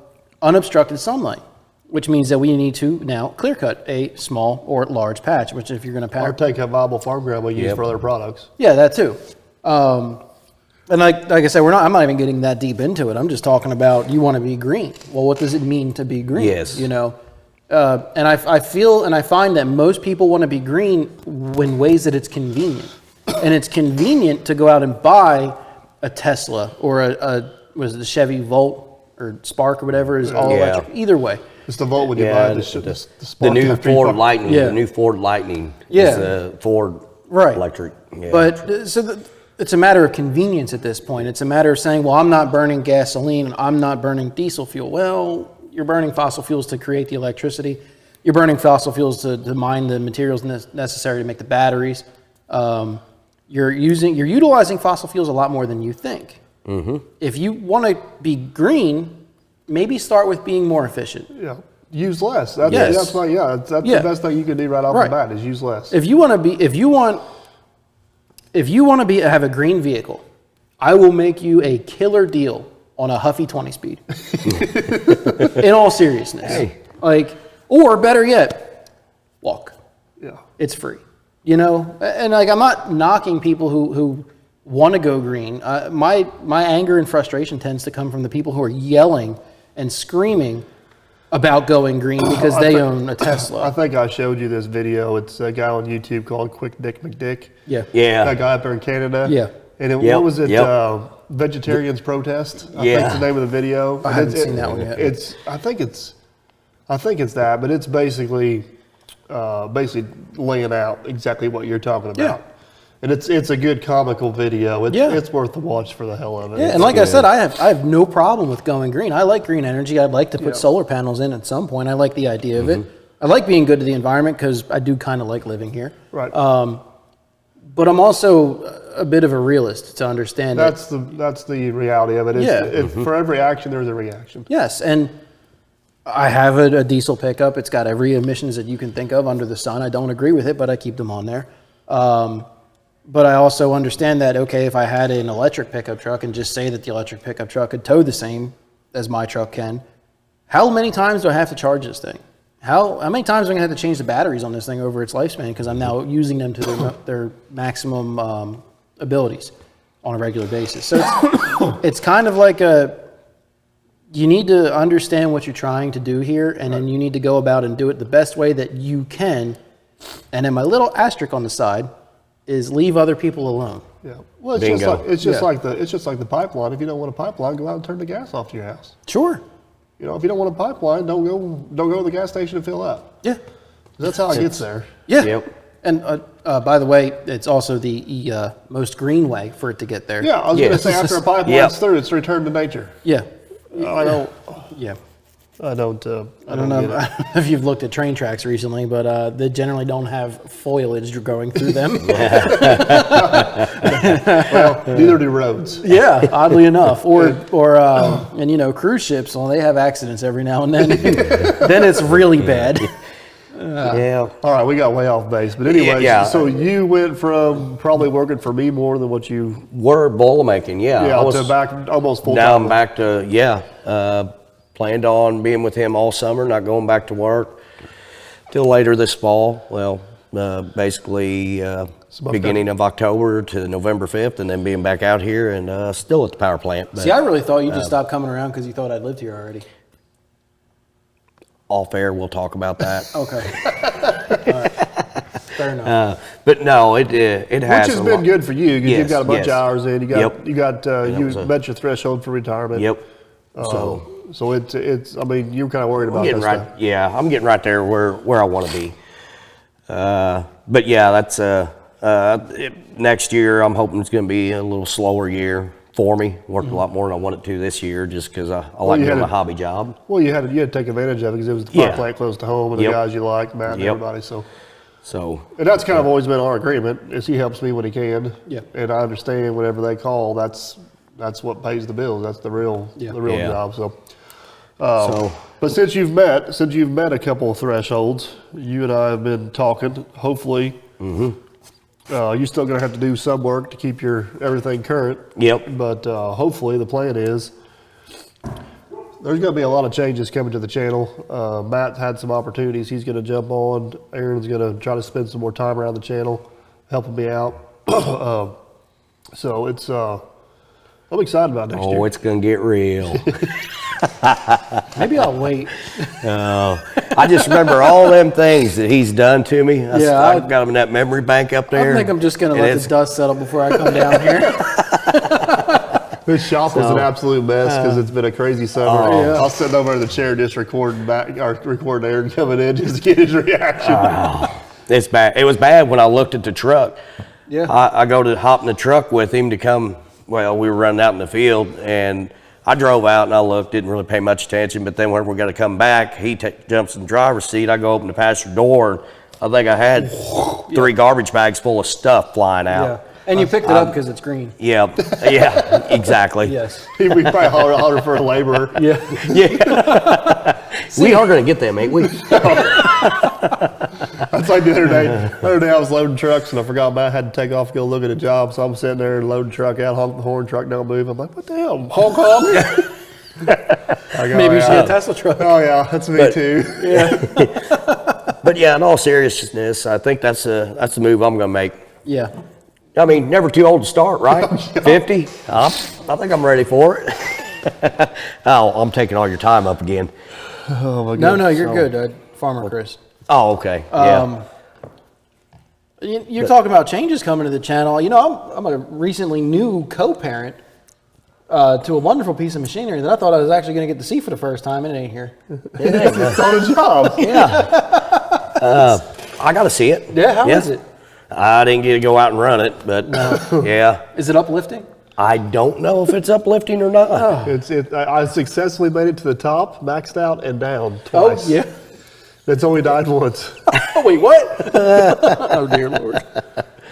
unobstructed sunlight, which means that we need to now clear cut a small or large patch, which if you're going to Or pack, take a viable farm ground we use Yep. for other products. yeah, that too. And like I said, I'm not even getting that deep into it. I'm just talking about you want to be green. Well, what does it mean to be green? Yes. You know, and I feel and I find that most people want to be green in ways that it's convenient, and it's convenient to go out and buy a Tesla or was it the Chevy Volt or Spark or whatever is all Yeah. electric. Either way, It's the Volt when you Yeah, buy the Spark new after you Ford fuck- Lightning. Yeah. The new Ford Lightning Yeah. is the Ford Right. electric. Yeah. But it's a matter of convenience at this point. It's a matter of saying, well, I'm not burning gasoline and I'm not burning diesel fuel. Well, you're burning fossil fuels to create the electricity. You're burning fossil fuels to mine the materials necessary to make the batteries. You're utilizing fossil fuels a lot more than you think. Mm-hmm. If you want to be green, maybe start with being more efficient. Yeah. Use less. That's, Yes. that's Yeah. the best thing you can do right off Right. the bat is use less. If you want to have a green vehicle, I will make you a killer deal on a Huffy 20 speed. In all seriousness. Or better yet, walk. Yeah. It's free. You know, and like I'm not knocking people who want to go green. My anger and frustration tends to come from the people who are yelling and screaming about going green because they own a I Tesla. think I showed you this video. It's a guy on YouTube called Quick Dick McDick. Yeah. yeah. That guy up there in Canada. Yeah. And Yep, what was it? yep. Vegetarians Protest. I Yeah. think's the name of the video. I haven't seen that one yet. I think it's that, but it's basically laying out exactly what you're talking about. Yeah. And it's a good comical video. Yeah. It's worth the watch for the hell of it. Yeah, and like I said, I have no problem with going green. I like green energy. I'd like to put Yeah. solar panels in at some point. I like the idea of it. I like being good to the environment because I do kind of like living here. Right. But I'm also a bit of a realist to understand that. That's the reality of it. For every action, there's a reaction. Yes, and I have a diesel pickup. It's got every emissions that you can think of under the sun. I don't agree with it, but I keep them on there. But I also understand that, okay, if I had an electric pickup truck and just say that the electric pickup truck could tow the same as my truck can, how many times do I have to charge this thing? How many times am I going to have to change the batteries on this thing over its lifespan because I'm now using them to their maximum abilities on a regular basis? So it's kind of like you need to understand what you're trying to do here, and then you need to go about and do it the best way that you can. And then my little asterisk on the side is leave other people alone. Yeah. Well, it's Bingo. just like the pipeline. If you don't want a pipeline, go out and turn the gas off to your house. Sure. You know, if you don't want a pipeline, don't go to the gas station and fill up. Yeah. That's how it gets there. Yeah. Yep. And by the way, it's also the most green way for it to get there. Yeah, I was going to say after a pipeline's Yep. through, it's returned to nature. Yeah. Well, yeah. I don't I get don't know it. if you've looked at train tracks recently, but they generally don't have foliage going through them. Well, neither do roads. Yeah, oddly enough. Or and you know, cruise ships, well, they have accidents every now and then. Then it's really bad. Yeah. All right, we got way off base. But anyway, Yeah. so you went from probably working for me more than what you, We're bowl making, yeah. I was, to back almost full now time. I'm back to, planned on being with him all summer, not going back to work till later this fall. Well, basically beginning of October to November 5th, and then being back out here and still at the power plant. But See, I really thought you just stopped coming around because you thought I'd lived here already. off air, we'll talk about that. Okay. All right. Fair enough. But no, it has. Which has a been lot- good for you because Yes, you've got a bunch yes. of hours in. You got Yep. you was a- met your threshold for retirement. Yep. So it's. I mean, you're kind of worried about Getting this right, stuff. yeah, I'm getting right there where I want to be. But yeah, that's next year. I'm hoping it's going to be a little slower year for me. Worked a lot more than I wanted to this year, just because I like you doing had a a- hobby job. Well, you had to take advantage of it because it was the power Yeah. plant close to home and the Yep. guys you like, Matt and Yep. everybody. So, So and that's kind of always been our agreement. Is he helps me when he can. Yeah. And I understand whenever they call, that's what pays the bills. That's the real Yeah. Yeah. job. So. so But since you've met a couple of thresholds, you and I have been talking. Hopefully, you're still going to have to do some work to keep your everything current. Yep. But hopefully, the plan is there's going to be a lot of changes coming to the channel. Matt had some opportunities. He's going to jump on. Aaron's going to try to spend some more time around the channel, helping me out. So it's I'm excited about next year. it's going to get real. Maybe I'll wait. I just remember all them things that he's done to me. Yeah, I've got them in that memory bank up there. I think I'm just going to and let it's- the dust settle before I come down here. This shop was an absolute mess because it's been a crazy summer. Yeah. I was sitting over in the chair just recording Aaron coming in just to get his reaction. It's bad. It was bad when I looked at the truck. Yeah. I go to hop in the truck with him to come. Well, we were running out in the field, and I drove out and I looked, didn't really pay much attention. But then when we're going to come back, he jumps in the driver's seat. I go open the passenger door. I think I had 3 garbage bags full of stuff flying Yeah. out. And you picked it up because it's green. Yeah, exactly. Yes. We probably holler for a laborer. Yeah. Yeah. We are going to get them, ain't we? That's like the other day. The other day I was loading trucks and I forgot I had to take off to go look at a job. So I'm sitting there loading truck out, honk the horn, truck don't move. I'm like, what the hell? Honk honk. I go, Maybe you yeah. should get a Tesla truck. Oh yeah, that's me But- too. But yeah, in all seriousness, I think that's the move I'm going to make. Yeah. I mean, never too old to start, right? 50? I think I'm ready for it. Oh, I'm taking all your time up again. Oh my No, goodness. you're good, Farmer Chris. Oh, okay. Yeah. You're talking about changes coming to the channel. You know, I'm a recently new co-parent to a wonderful piece of machinery that I thought I was actually going to get to see for the first time, and it ain't here. It's on a job. Yeah. I got to see it. Yeah, how is it? I didn't get to go out and run it, but yeah. Is it uplifting? I don't know if it's uplifting or not. I successfully made it to the top, maxed out, and down Oh, twice. yeah. It's only died once. Oh, wait, what? Oh, dear Lord.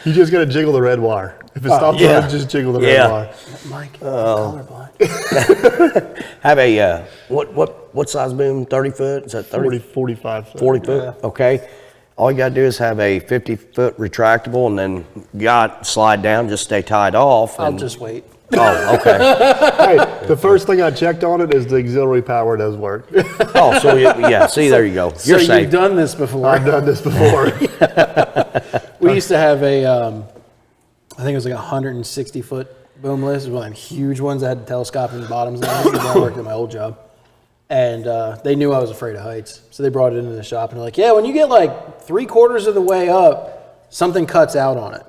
You just got to jiggle the red wire. If it stops yeah. running, just jiggle the red Yeah. wire. Mike, colorblind. Have a, what size boom? 30 foot? Is that 30? 40, 45. 40 foot? Okay. All you got to do is have a 50-foot retractable, and then slide down, just stay tied off. I'll And, just wait. Oh, okay. Hey, the first thing I checked on it is the auxiliary power does work. Oh, so yeah. See, there you go. You're so safe. you've done this before. I've done this before. We used to have a, I think it was like a 160-foot boomless. It was one of them huge ones that had telescoping bottoms. And everything. I worked at my old job. And they knew I was afraid of heights. So they brought it into the shop and they're like, yeah, when you get like 3/4 of the way up, something cuts out on it.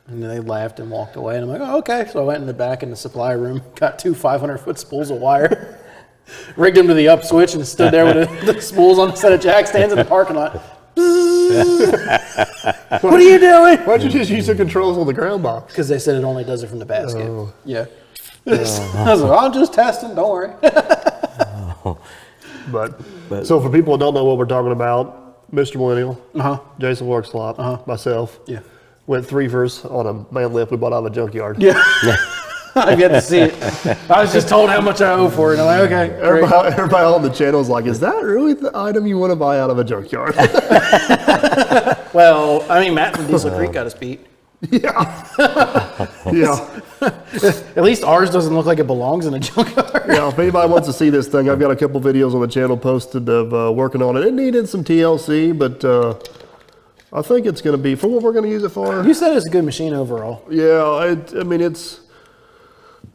And then they laughed and walked away. And I'm like, oh, okay. So I went in the back in the supply room, got 2 500-foot spools of wire, rigged them to the up switch, and stood there with the spools on the set of jack stands in the parking lot. What are you doing? Why'd you just use the controls on the ground box? Because they said it only does it from the basket. Oh. Yeah. I was like, I'm just testing. Don't worry. But so for people who don't know what we're talking about, Mr. Millennial, Jason Workslop, myself, Yeah. went 3-fers on a man lift we bought out of a junkyard. Yeah. I've yet to see it. I was just told how much I owe for it. And I'm like, okay. Great. Everybody on the channel is like, is that really the item you want to buy out of a junkyard? Well, I mean, Matt from Diesel Creek got us beat. Yeah. Yeah. At least ours doesn't look like it belongs in a junkyard. Yeah, if anybody wants to see this thing, I've got a couple videos on the channel posted of working on it. It needed some TLC, but I think it's going to be, for what we're going to use it for. You said it's a good machine overall. Yeah, I mean,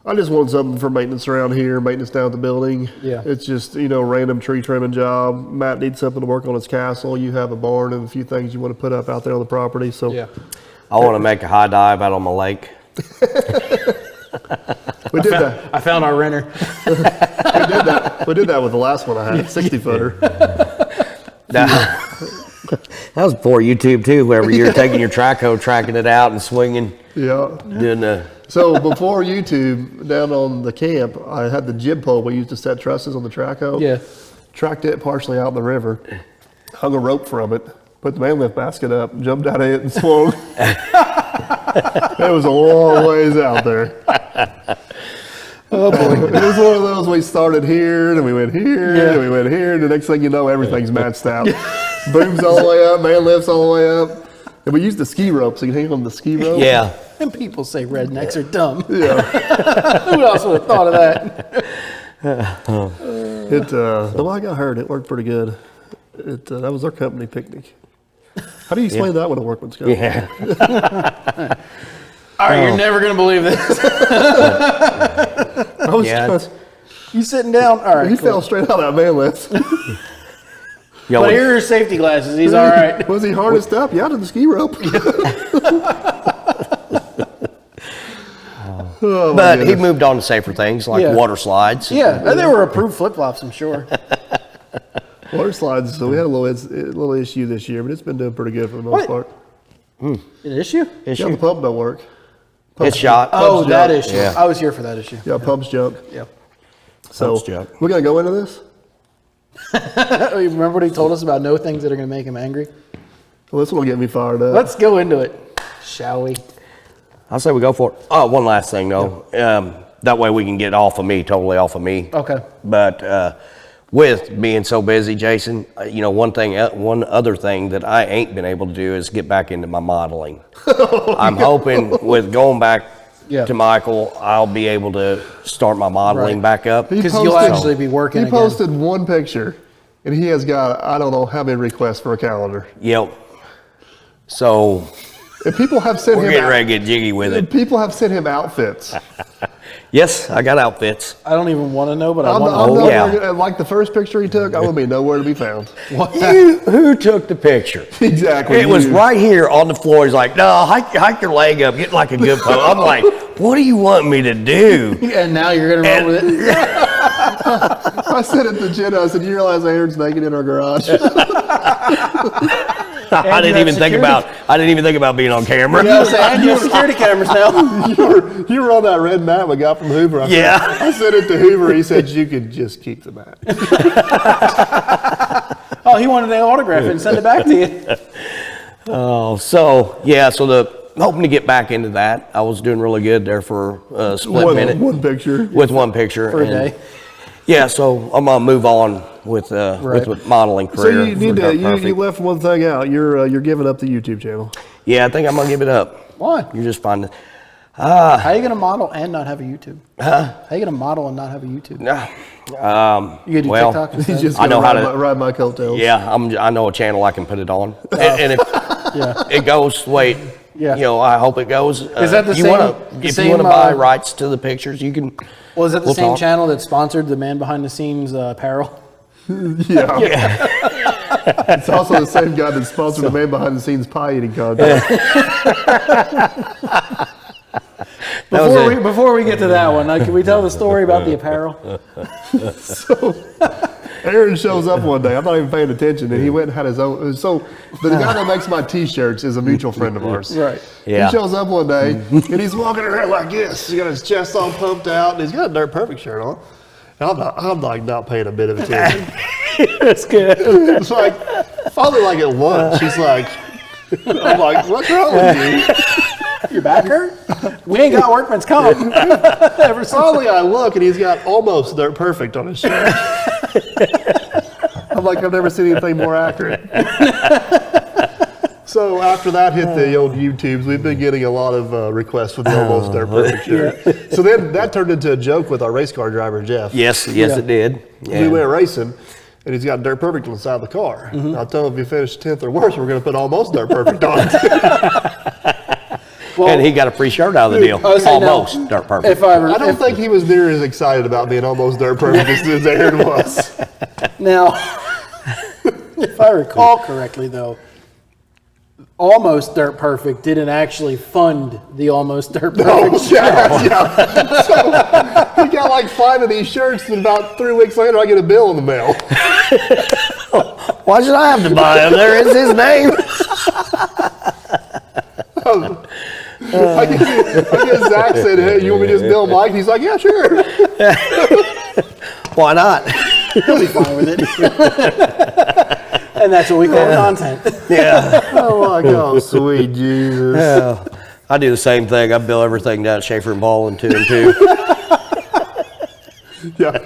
I just want something for maintenance around here, maintenance down at the building. Yeah. It's just, random tree trimming job. Matt needs something to work on his castle. You have a barn and a few things you want to put up out there on the property. So Yeah. I want to make a high dive out on my lake. we did that. I found our renter. We did that with the last one I had, 60-footer. That was before YouTube too, wherever you're taking your track hoe, tracking it out and swinging, Yeah. doing the. So before YouTube, down on the camp, I had the jib pole we used to set trusses on the track hoe. Yeah. Tracked it partially out in the river, hung a rope from it, put the man lift basket up, jumped out of it and swung. It was a long ways out there. Oh boy. It was one of those, we started here, and we went here, and we went here, and the next thing you know, everything's matched out. Booms all the way up, man lifts all the way up. And we used the ski rope, so you can hang on the ski rope. Yeah. And people say rednecks are dumb. Yeah. Who else would have thought of that? The way I got hurt, it worked pretty good. That was our company picnic. How do you explain that with a workman's comp? Yeah. All right, you're never going to believe this. I was Yeah, trying- You sitting down? All right. he cool. fell straight out of that man lift. Yo, But here are his safety glasses. He's all right. Was he harnessed up? Yeah, to the ski rope. Oh, my but he goodness. moved on to safer things like Yeah. water slides. Yeah, and they were approved flip-flops, I'm sure. Water slides, so we had a little issue this year, but it's been doing pretty good for the most What? part. An issue? Yeah, the pump don't work. It's shot. Oh, that junk. issue. Yeah. I was here for that issue. Yeah, pump's junk. Yeah. So Pump's junk. we're going to go into this? Oh, you remember what he told us about no things that are going to make him angry? Well, this will get me fired up. Let's go into it, shall we? I'll say we go for it. Oh, one last thing though. That way we can get totally off of me. Okay. But with being so busy, Jason, one other thing that I ain't been able to do is get back into my modeling. I'm hoping with going back Yeah. to Michael, I'll be able to start my modeling Right. back up. He 'Cause you'll posted- actually be working He again. posted one picture, and he has got, I don't know how many requests for a calendar. Yep. So And people have sent we're him getting out- ready to get jiggy with it. People have sent him outfits. Yes, I got outfits. I don't even want to know, but I I'm want nowhere Oh, yeah. gonna- like the first picture he took, I would be nowhere to be found. Who took the picture? Exactly. It was you. right here on the floor. He's like, no, hike your leg up, get like a good pose. I'm like, what do you want me to do? to. And now you're going to roll with it? I said it to Jenna, I said, you realize Aaron's naked in our garage? I didn't even think about being on camera. Yeah, I was saying, and you have security cameras now. you were on that red mat we got from Hoover. I Yeah. Said, I sent it to Hoover. He said, you could just keep the mat. Oh, he wanted to autograph it and send it back to you. Oh, so hoping to get back into that. I was doing really good there for a split minute One picture. with one picture. For a day. Yeah, so I'm gonna move on with Right. with modeling So career. you need for to, Duck you Perfect. left one thing out. You're giving up the YouTube channel. Yeah, I think I'm gonna give it up. Why? You're just finding. How are you going to model and not have a YouTube? How are you going to model and not have a YouTube? You going to do Well, TikTok He's instead? just I know gonna how ride, to- ride my coattails. Yeah, I know a channel I can put it on, and if Yeah. it goes, wait, Yeah. I hope it goes. Is that the you same- wanna- the if same, you want to buy uh, rights to the pictures, you can. Well, is that the We'll same talk. channel that sponsored the man behind the scenes apparel? Yeah. It's also the same guy that sponsored the man behind the scenes pie eating contest. That was it. Before we get to that one, can we tell the story about the apparel? Aaron shows up one day. I'm not even paying attention, and he went and had his own. So the guy that makes my T-shirts is a mutual friend of ours. Right. Yeah. He shows up one day, and he's walking around like this. He's got his chest all pumped out, and he's got a Dirt Perfect shirt on. And I'm like not paying a bit of attention. That's good. It's like finally, like at lunch, he's like, I'm like, what's wrong with you? Your back hurt? We ain't got workman's comp. Ever since. Finally, I look, and he's got almost Dirt Perfect on his shirt. I'm like, I've never seen anything more accurate. So after that hit the old YouTubes, we've been getting a lot of requests for the almost Dirt Perfect shirt. So then that turned into a joke with our race car driver, Jeff. Yes, it did. Yeah. We went racing, and he's got Dirt Perfect on the side of the car. I told him if he finished 10th or worse, we're going to put almost Dirt Perfect on it. Well, And he got a free shirt out of the deal. I was saying, Almost now, Dirt Perfect. If I, I don't think he was near as excited about being almost Dirt Perfect as Aaron was. Now, if I recall correctly, though, Almost Dirt Perfect didn't actually fund the Almost Dirt Perfect Oh, shirt. yeah. So he got like 5 of these shirts, and about 3 weeks later, I get a bill in the mail. Why should I have to buy him? There is his name. I guess Zach said, hey, you want me to just bill Mike? He's like, yeah, sure. Why not? He'll be fine with it. And that's what we call content. Yeah. Oh, my God, sweet Jesus. Yeah. I do the same thing. I bill everything down at Schaefer and Ball and 2 and 2. Yeah.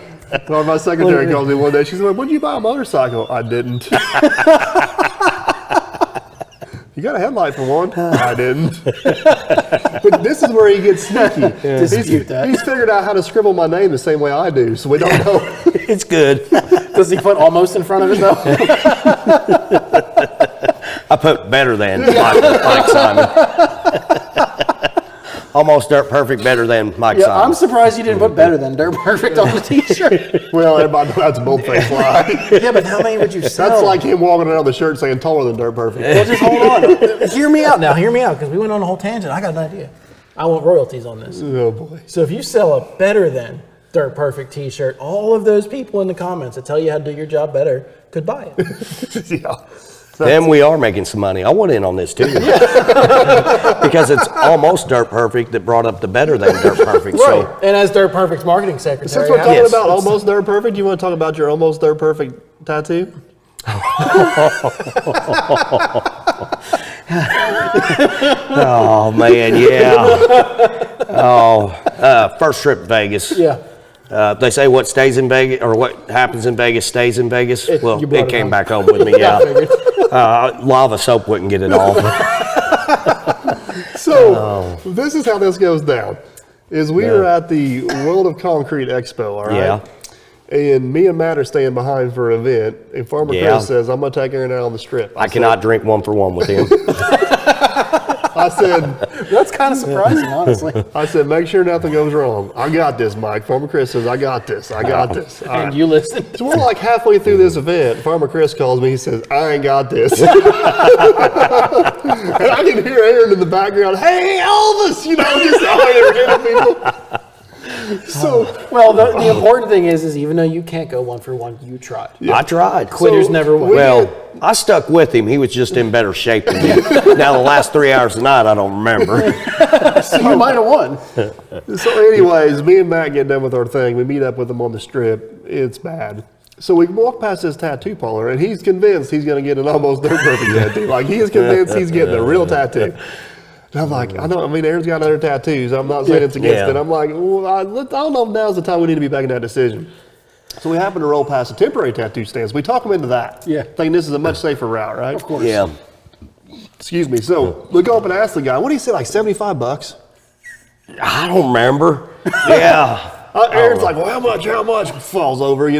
Well, my secretary called me one day. She said, when did you buy a motorcycle? I didn't. You got a headlight for one? I didn't. But this is where he gets sneaky. Dispute that. He's figured out how to scribble my name the same way I do, so we don't know. It's good. Does he put almost in front of it, though? I put better than Mike Simon. Almost Dirt Perfect better than Mike Yeah, Simon. I'm surprised you didn't put better than Dirt Perfect on the T-shirt. Well, everybody knows that's a bold-faced lie. Yeah, but how many would you sell? That's like him walking around the shirt saying taller than Dirt Perfect. Well, just hold on. Hear me out now. Hear me out, because we went on a whole tangent. I got an idea. I want royalties on this. Oh, boy. So if you sell a better than Dirt Perfect T-shirt, all of those people in the comments that tell you how to do your job better could buy it. Yeah. Then we are making some money. I want in on this too. Because it's almost Dirt Perfect that brought up the better than Dirt Perfect. Right. So And as Dirt Perfect's marketing secretary, Since we're talking Yes. about almost Dirt Perfect, you want to talk about your almost Dirt Perfect tattoo? oh man, yeah. First trip to Vegas. yeah. They say what stays in Vegas or what happens in Vegas stays in Vegas. Well, you brought it it came home. back home with me. I Yeah. figured. Lava soap wouldn't get it off. So this is how this goes down. Is we are at the World of Concrete Expo, all right? Yeah. And me and Matt are staying behind for an event, and Farmer Yeah. Chris says, I'm going to take Aaron out on the strip. I cannot drink 1-for-1 with him. I said, That's kind of surprising, honestly. make sure nothing goes wrong. I got this, Mike. Farmer Chris says, I got this. All And right. you listen. So we're like halfway through this event. Farmer Chris calls me. He says, I ain't got this. And I can hear Aaron in the background, hey, Elvis, just out there hitting people. So, Well, the important thing is even though you can't go 1-for-1, you tried. I tried. Quitters never win. Well, I stuck with him. He was just in better shape than me. Now, the last 3 hours of the night, I don't remember. So you might have won. so anyways, me and Matt get done with our thing. We meet up with him on the strip. It's bad. So we walk past this tattoo parlor, and he's convinced he's going to get an almost Dirt Perfect tattoo. Like, he is convinced he's getting a real tattoo. And I'm like, Aaron's got other tattoos. I'm not saying it's against Yeah. it. I'm like, well, I don't know if now's the time we need to be making that decision. So we happen to roll past the temporary tattoo stands. We talk him into that. Yeah. Thinking this is a much safer route, right? Of course. Yeah. Excuse me. So we go up and ask the guy, what do you say, like $75? I don't remember. Yeah. Aaron's like, well, how much? Falls over, So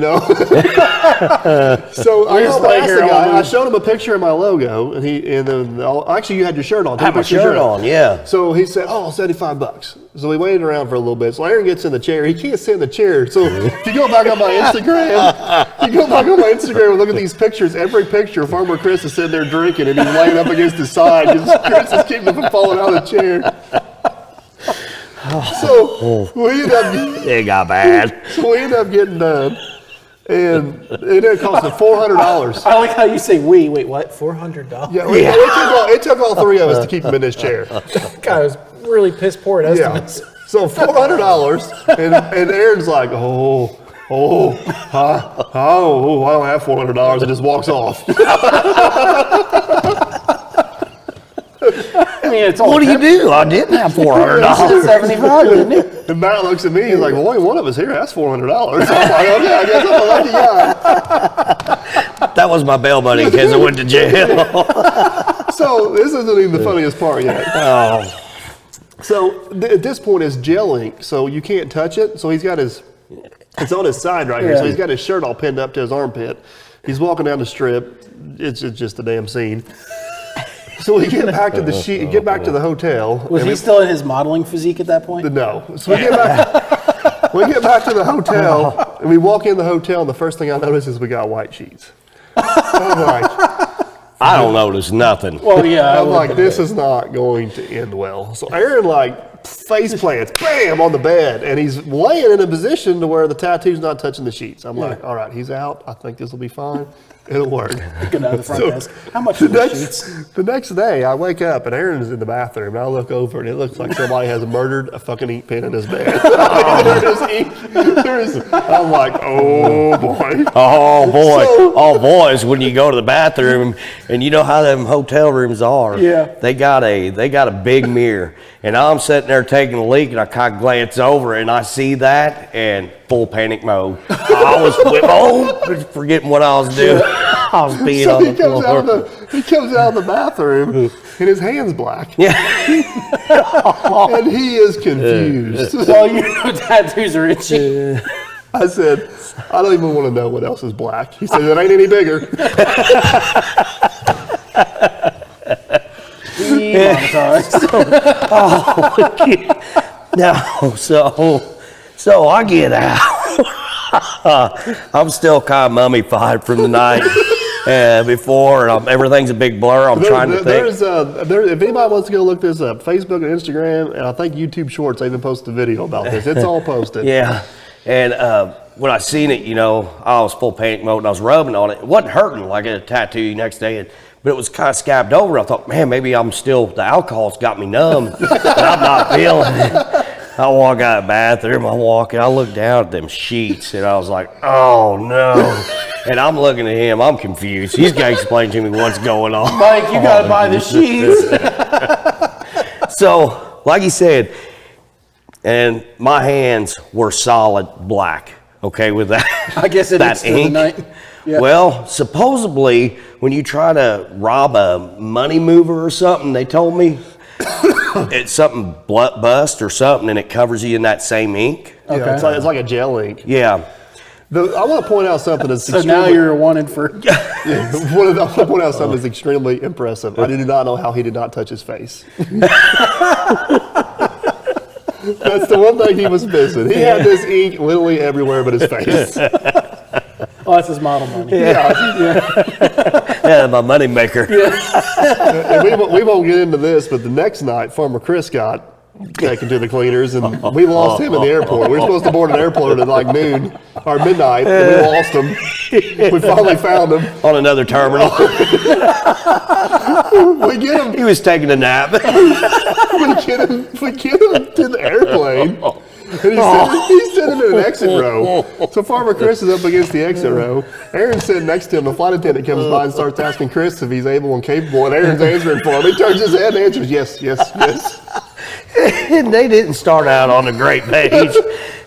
I just go like past here the all guy. I moving. showed him a picture of my logo, and actually you had your shirt on. I have my shirt on, yeah. So he said, oh, $75. So we waited around for a little bit. So Aaron gets in the chair. He can't sit in the chair. So if you go back on my Instagram, and look at these pictures. Every picture, Farmer Chris is sitting there drinking, and he's laying up against his side. Chris is keeping him from falling out of the chair. So we end up It got bad. getting done. And it cost him $400. I like how you say we. Wait, what? $400? Yeah, it took all three of us to keep him in his chair. God, it was really piss poor at Yeah. estimates. So $400, and Aaron's like, I don't have $400, and just walks off. I mean, it's all What do you do? I didn't have $400. 75, didn't it? And Matt looks at me, he's like, well, only one of us here has $400. I'm like, okay, I guess I'm a lucky guy. That was my bail money because I went to jail. So this isn't even the funniest part yet. Oh, So at this point, it's gel ink, so you can't touch it. So he's got it's on his side right here. So Yeah. he's got his shirt all pinned up to his armpit. He's walking down the strip. It's just a damn scene. So we get back to the hotel. Was and he still in his modeling physique at that point? No. So we get back to the hotel, and we walk in the hotel, and the first thing I notice is we got white sheets. I'm like, I don't notice nothing. Well, yeah. I'm like, this is not going to end well. So Aaron face plants, bam, on the bed, and he's laying in a position to where the tattoo's not touching the sheets. I'm like, all right, he's out. I think this will be fine. It'll work. Go down to the front So, desk. How much are the sheets? The next day, I wake up and Aaron's in the bathroom, and I look over, and it looks like somebody has murdered a fucking ink pen in his bed. I'm like, oh boy. Oh boy, So- oh boys! When you go to the bathroom, and you know how them hotel rooms are. Yeah. They got a big mirror, and I'm sitting there taking a leak, and I kind of glance over, and I see that, and full panic mode. I was forgetting what I was doing. I was peeing So on he the comes floor. he comes out of the bathroom, and his hand's black, Yeah. and he is confused. Well, you know tattoos are itchy. I said, I don't even want to know what else is black. He said, it ain't any bigger. No, so I get out. I'm still kind of mummified from the night before, and everything's a big blur. I'm trying to think. If anybody wants to go look this up, Facebook and Instagram, and I think YouTube Shorts, they even posted a video about this. It's all posted. Yeah, and when I seen it, I was full panic mode, and I was rubbing on it. It wasn't hurting like a tattoo next day, but it was kind of scabbed over. I thought, man, maybe the alcohol's got me numb, and I'm not feeling it. I walk out of the bathroom, I look down at them sheets, and I was like, oh no. And I'm looking at him, I'm confused. He's got to explain to me what's going on. Mike, you gotta buy the sheets. So, like he said, and my hands were solid black, okay, with that. I guess it that is still the night. Yeah. Well, supposedly, when you try to rob a money mover or something, they told me it's something bust or something, and it covers you in that same ink. Yeah, Okay. it's like a gel ink. Yeah. I want to point out something that's So now you're wanted for. I want to point out something that's extremely impressive. I do not know how he did not touch his face. That's the one thing he was missing. He had this ink literally everywhere but his face. Oh, that's his model money. Yeah, my money maker. And we won't get into this, but the next night, Farmer Chris got taken to the cleaners, and we lost him in the airport. We were supposed to board an airport at like noon or midnight, and we lost him. We finally found him. On another terminal. We get him. He was taking a nap. We get him to the airplane. And he's sitting in an exit row. So Farmer Chris is up against the exit row. Aaron's sitting next to him. The flight attendant comes by and starts asking Chris if he's able and capable, and Aaron's answering for him. He turns his head and answers, yes, yes, yes. And they didn't start out on a great page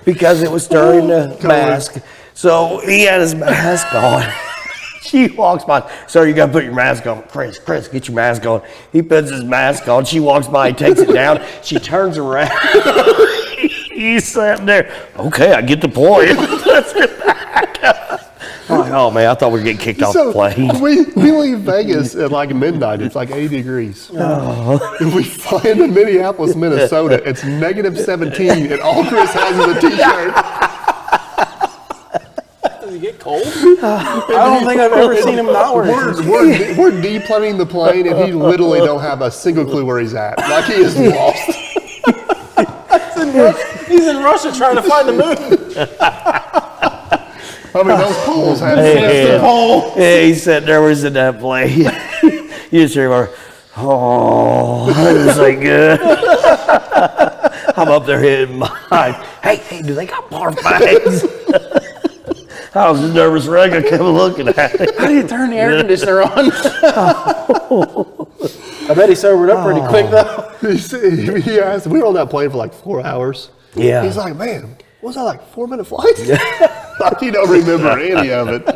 because it was during the mask. So he had his mask on. She walks by, sir, you gotta put your mask on. Chris, get your mask on. He puts his mask on. She walks by, he takes it down. She turns around. He's sitting there. Okay, I get the point. Puts it back. I'm like, oh man, I thought we were getting kicked off the plane. we leave Vegas at like midnight. It's like 80 degrees. And we fly into Minneapolis, Minnesota. It's negative 17, and all Chris has is a t-shirt. Does he get cold? I don't think I've ever seen him not wear it. We're deplaning the plane, and he literally don't have a single clue where he's at. Like he is lost. He's in Russia trying to find the moon. I mean, those poles had Yeah, he said there was in that play. You just remember, oh, this ain't good. I'm up there hitting mine. Hey, do they got barf bags? I was a nervous wreck. I kept looking at it. How do you turn the air conditioner on? I bet he sobered up pretty quick though. He asked, we were on that plane for like 4 hours. Yeah. He's like, man, was that like 4-minute flight? Like, you don't remember any of it.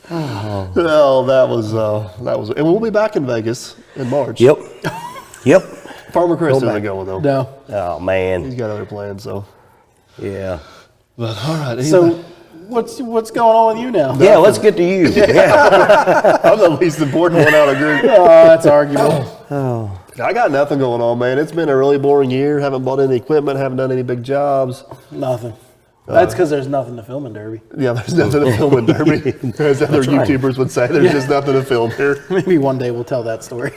Oh, that was, and we'll be back in Vegas in March. Yep. Farmer Chris isn't going though. No. Oh, man. He's got other plans, so. Yeah. But all right. So what's going on with you now? Yeah, let's get to you. Yeah. I'm the least important one out of the group. Oh, that's arguable. I got nothing going on, man. It's been a really boring year. Haven't bought any equipment. Haven't done any big jobs. Nothing. That's because there's nothing to film in Derby. Yeah, there's nothing to film in Derby. As other YouTubers would say, there's just nothing to film here. Maybe one day we'll tell that story.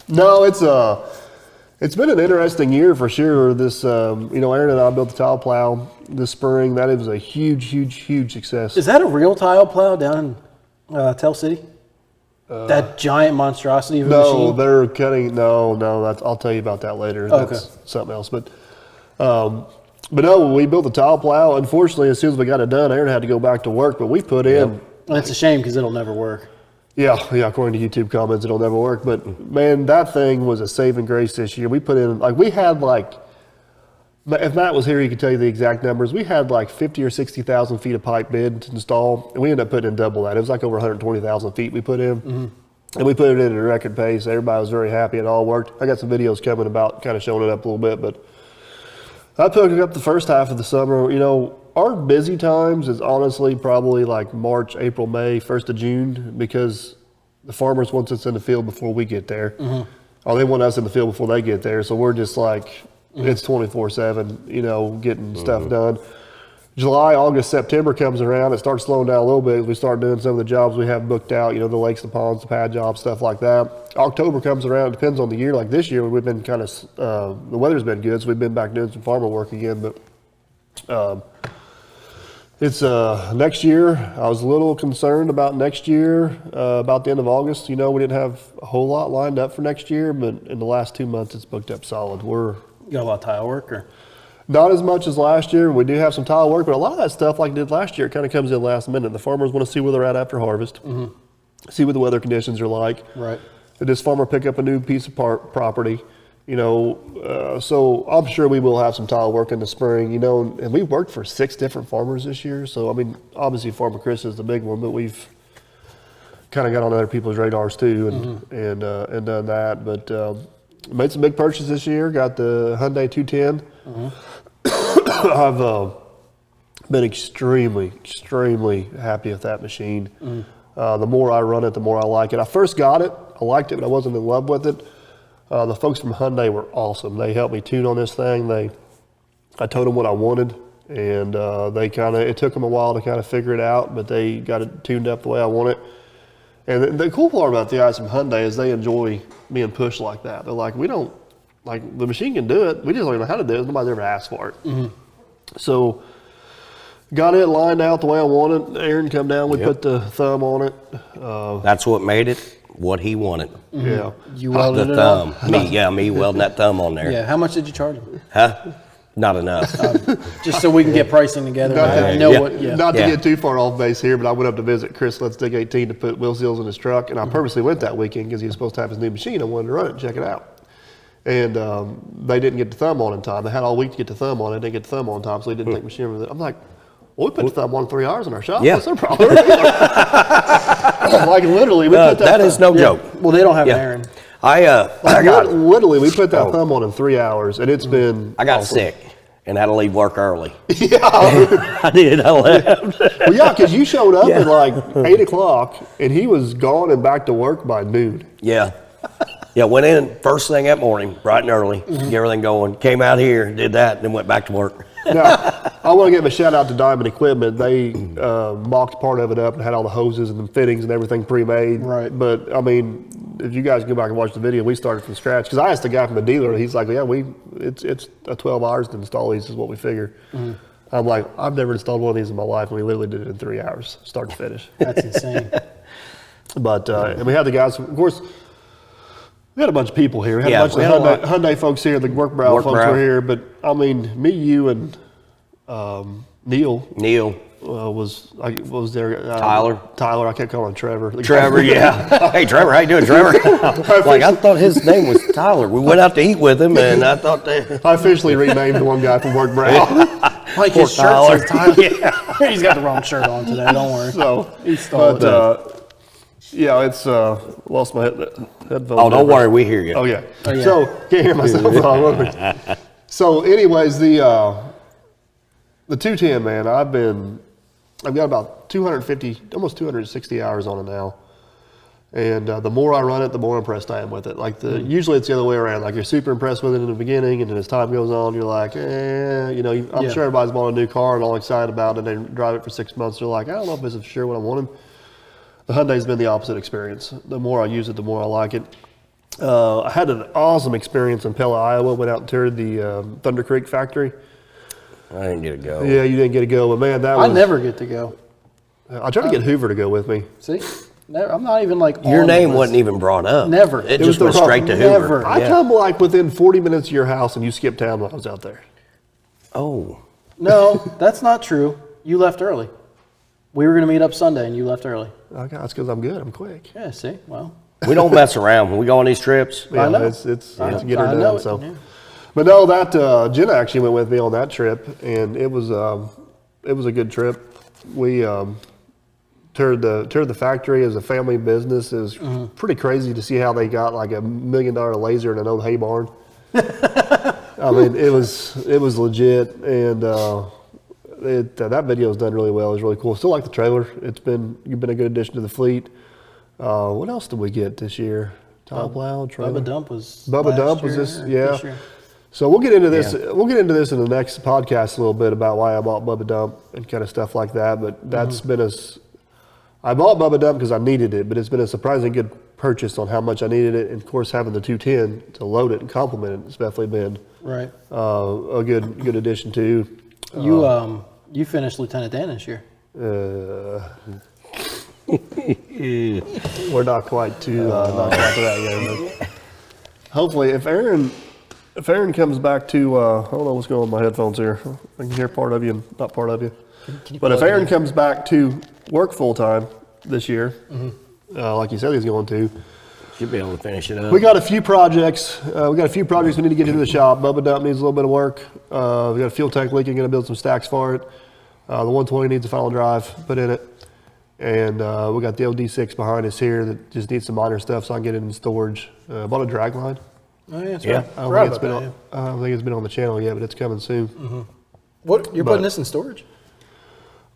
No, it's been an interesting year for sure. This, Aaron and I built the tile plow this spring. That was a huge success. Is that a real tile plow down in Tell City? That giant monstrosity of a No, machine? they're cutting. No, I'll tell you about that later. Okay. That's something else. But no, we built the tile plow. Unfortunately, as soon as we got it done, Aaron had to go back to work. But we put in. And it's a shame because it'll never work. Yeah. According to YouTube comments, it'll never work. But man, that thing was a saving grace this year. We put in if Matt was here, he could tell you the exact numbers. We had like 50 or 60,000 feet of pipe bid to install, and we ended up putting in double that. It was like over 120,000 feet we put in, and we put it in at a record pace. Everybody was very happy. It all worked. I got some videos coming about kind of showing it up a little bit, but I took it up the first half of the summer. Our busy times is honestly probably like March, April, May, 1st of June, because the farmers want us in the field before we get there. Or they want us in the field before they get there. So we're just like, it's 24/7, getting stuff done. July, August, September comes around. It starts slowing down a little bit as we start doing some of the jobs we have booked out, the lakes, the ponds, the pad jobs, stuff like that. October comes around. It depends on the year. Like this year, we've been kind of, the weather's been good, so we've been back doing some farmer work again. But it's next year. I was a little concerned about next year, about the end of August. We didn't have a whole lot lined up for next year, but in the last 2 months, it's booked up solid. You got a lot of tile work? Or? Not as much as last year. We do have some tile work, but a lot of that stuff, like did last year, it kind of comes in last minute. The farmers want to see where they're at after harvest, see what the weather conditions are like. Right. Did this farmer pick up a new piece of property? So I'm sure we will have some tile work in the spring, and we've worked for 6 different farmers this year. So, I mean, obviously Farmer Chris is the big one, but we've kind of got on other people's radars too and done that. But made some big purchases this year. Got the Hyundai 210. I've been extremely happy with that machine. The more I run it, the more I like it. I first got it, I liked it, but I wasn't in love with it. The folks from Hyundai were awesome. They helped me tune on this thing. I told them what I wanted, and it took them a while to kind of figure it out, but they got it tuned up the way I want it. And the cool part about the guys from Hyundai is they enjoy being pushed like that. They're like, the machine can do it. We just don't know how to do it. Nobody's ever asked for it. So got it lined out the way I wanted. Aaron come down. We put the thumb on it. That's what made it what he wanted. Yeah. You The welded it thumb. up? Me welding that thumb on there. Yeah. How much did you charge him? Huh? Not enough. Just so we can get pricing together. Not I to- know yeah. what. Yeah. Not to get too far off base here, but I went up to visit Chris Let's Dig 18 to put wheel seals in his truck, and I purposely went that weekend because he was supposed to have his new machine. I wanted to run it and check it out. And they didn't get the thumb on in time. They had all week to get the thumb on it. Didn't get the thumb on in time, so they didn't take machine with it. I'm like, well, we put the thumb on in 3 hours in our shop. Yeah. What's their problem? Like literally, we put That is no Yeah. joke. Well, they don't have Yeah. an Aaron. I got literally, we put that thumb on in 3 hours, and it's been. I got awesome. sick and had to leave work early. Yeah. I did. I left. Well, yeah, because you showed up at like 8 o'clock, and he was gone and back to work by noon. Yeah. Yeah, went in first thing that morning, bright and early, get everything going. Came out here, did that, then went back to work. Now, I want to give a shout out to Diamond Equipment. They mocked part of it up and had all the hoses and the fittings and everything pre-made. Right. But, I mean, if you guys go back and watch the video, we started from scratch. Because I asked the guy from the dealer, he's like, yeah, it's 12 hours to install these is what we figure. I'm like, I've never installed one of these in my life, and we literally did it in 3 hours, start to finish. That's insane. But and we had the guys, of course. We had a bunch of people here. We had Yeah, a bunch we of had a Hyundai folks here. The Workbrow folks Workbrow. were here. But I mean, me, you, and Neil Neil, was there. Tyler. I kept calling him Trevor. The guy- Trevor, yeah. Hey, Trevor, how you doing, Trevor? Like, I thought his name was Tyler. We went out to eat with him, and I thought that. I officially renamed the one guy from Workbrow. Like Poor his shirt Tyler. says Tyler. Yeah. He's got the wrong shirt on today. Don't worry. So, He stole but yeah, it's lost my headphones. Oh, don't worry, we hear you. Oh yeah. yeah. So can't hear myself. So, anyways, the 210, man, I've got about 250, almost 260 hours on it now. And the more I run it, the more impressed I am with it. Like usually it's the other way around. Like you're super impressed with it in the beginning, and then as time goes on, you're like, I'm Yeah. sure everybody's bought a new car and all excited about it. They drive it for 6 months. They're like, I don't know if this is sure what I wanted. The Hyundai's been the opposite experience. The more I use it, the more I like it. I had an awesome experience in Pella, Iowa. Went out and toured the Thunder Creek factory. I didn't get to go. Yeah, you didn't get to go, but man, that I was. never get to go. I tried to get Hoover to go with me. See? Never, I'm not even like Your on the name list. wasn't even brought up. Never. It was just the went wrong- straight to never. Hoover. I come like within 40 minutes of your house, and you skipped town when I was out there. Oh. No, that's not true. You left early. We were going to meet up Sunday, and you left early. Okay, that's because I'm good. I'm quick. Yeah, see? Well, We don't mess around when we go on these trips. Yeah, know. it's I get her know done. it, So, yeah. but no, that Jenna actually went with me on that trip, and it was a good trip. We toured the factory as a family business. It was pretty crazy to see how they got like $1 million laser in an old hay barn. I mean, it was legit, and that video was done really well. It was really cool. Still like the trailer. You've been a good addition to the fleet. What else did we get this year? Tile plow, trailer. Bubba Dump was Bubba last Dump was year, this, or yeah. this year. So we'll get into this. Yeah. We'll get into this in the next podcast a little bit about why I bought Bubba Dump and kind of stuff like that. But that's been I bought Bubba Dump because I needed it, but it's been a surprisingly good purchase on how much I needed it. And of course, having the 210 to load it and complement it, it's definitely been Right. a good addition too. You finished Lieutenant Dan this year. We're not quite to that yet. But hopefully, if Aaron comes back to, I don't know what's going on with my headphones here. I can hear part of you and not part of you. Can you But if plug it Aaron in? comes back to work full time this year, like you said he's going to, Should be able to finish it up. we got a few projects. We need to get into the shop. Bubba Dump needs a little bit of work. We got a fuel tank leaking. Going to build some stacks for it. The 120 needs a final drive put in it, and we got the OD6 behind us here that just needs some minor stuff so I can get it in storage. Bought a drag line. Oh, yeah, that's Yeah. right. I don't Forgot think it's about been that, on, yeah. I don't think it's been on the channel yet, but it's coming soon. What, you're But- putting this in storage?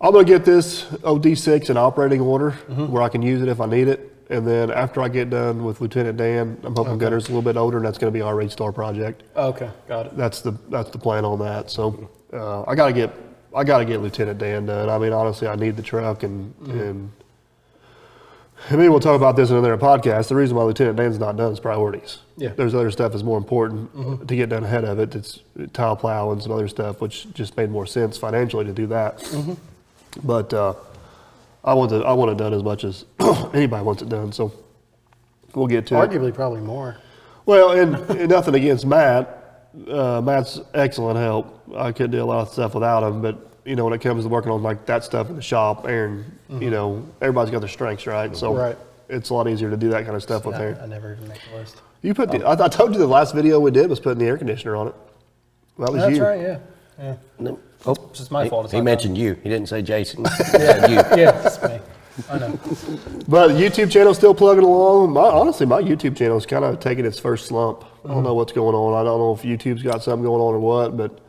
I'm gonna get this OD6 in operating order where I can use it if I need it. And then after I get done with Lieutenant Dan, I'm hoping Gunner's a little bit older, and that's gonna be our Rate Star project. Oh, okay, got it. That's the plan on that. So I gotta get Lieutenant Dan done. I mean, honestly, I need the truck, and maybe we'll talk about this in another podcast. The reason why Lieutenant Dan's not done is priorities. Yeah. There's other stuff that's more important to get done ahead of it. It's tile plow and some other stuff, which just made more sense financially to do that. But I want it done as much as anybody wants it done. So we'll get to it. Arguably, probably more. Well, and nothing against Matt. Matt's excellent help. I couldn't do a lot of stuff without him. But when it comes to working on like that stuff in the shop, Aaron, everybody's got their strengths, right? So Right. it's a lot easier to do that kind of stuff with I Aaron. never even make the list. You put I told you the last video we did was putting the air conditioner on it. That was That's you. right, yeah. No. Oh, It's just my fault. It's He not mentioned you. He didn't say Jason. He said you. Yeah, it's me. I know. But the YouTube channel's still plugging along. Honestly, my YouTube channel's kind of taking its first slump. I don't know what's going on. I don't know if YouTube's got something going on or what, but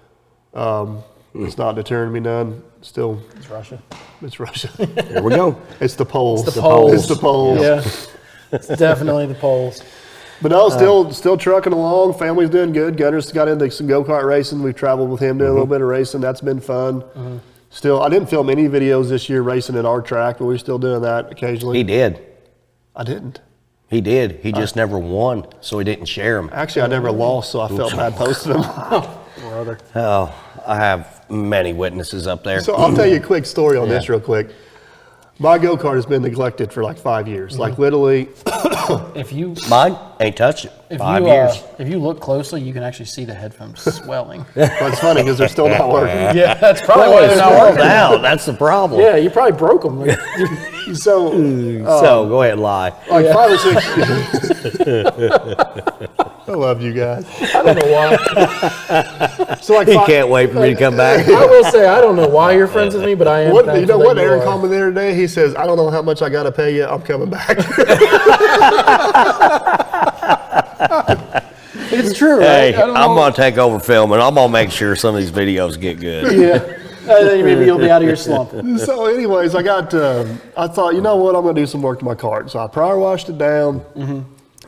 it's not deterring me none. Still, It's Russia. it's Russia. Here we go. It's the polls. It's the polls. It's the polls. Yeah. It's definitely the polls. But no, still trucking along. Family's doing good. Gunner's got into some go-kart racing. We've traveled with him, doing a little bit of racing. That's been fun. Still, I didn't film any videos this year racing at our track, but we're still doing that occasionally. He did. I didn't. He did. He just never won, so he didn't share them. Actually, I never lost, so I felt bad posting them. Brother. Oh, I have many witnesses up there. So I'll tell you a quick story on this real quick. My go-kart has been neglected for like 5 years. Like literally, If you Mine ain't touched it. if 5 you years. if you look closely, you can actually see the headphones swelling. well, it's funny because they're still not working. Yeah, that's probably why they're not Swelled working. out. That's the problem. Yeah, you probably broke them. So So go ahead and lie. like 5 or 6 I love you guys. I don't know why. So like He 5, can't wait for me to come back. I will say I don't know why you're friends with me, but I am. what, you thankful know that what Aaron are. called me the other day? He says, I don't know how much I got to pay you. I'm coming back. It's true, Hey, right? I don't I'm know. going to take over filming. I'm going to make sure some of these videos get good. Yeah. Then maybe you'll be out of your slump. So anyways, I thought, you know what? I'm going to do some work to my kart. So I power washed it down,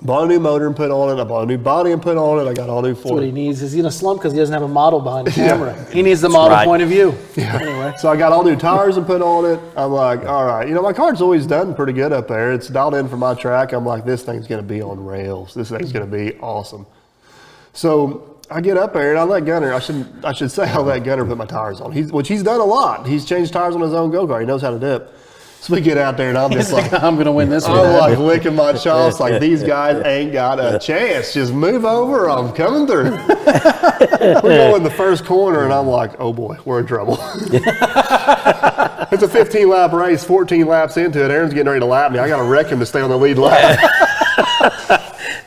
bought a new motor and put on it. I bought a new body and put on it. I got all new That's what he for needs. Is he in a slump because he doesn't have a model behind the camera? He needs the model right. point of view. Anyway. So I got all new tires and put on it. I'm like, all right. You know, my kart's always done pretty good up there. It's dialed in for my track. I'm like, this thing's going to be on rails. This thing's going to be awesome. So I get up there and I let Gunner, I should say I let Gunner put my tires on. Which he's done a lot. He's changed tires on his own go-kart. He knows how to do it. So we get out there and I'm just like, I'm going to win this one. I'm like licking my chops like these guys ain't got a chance. Just move over. I'm coming through. We go in the first corner and I'm like, oh boy, we're in trouble. It's a 15-lap race, 14 laps into it. Aaron's getting ready to lap me. I got to wreck him to stay on the lead lap.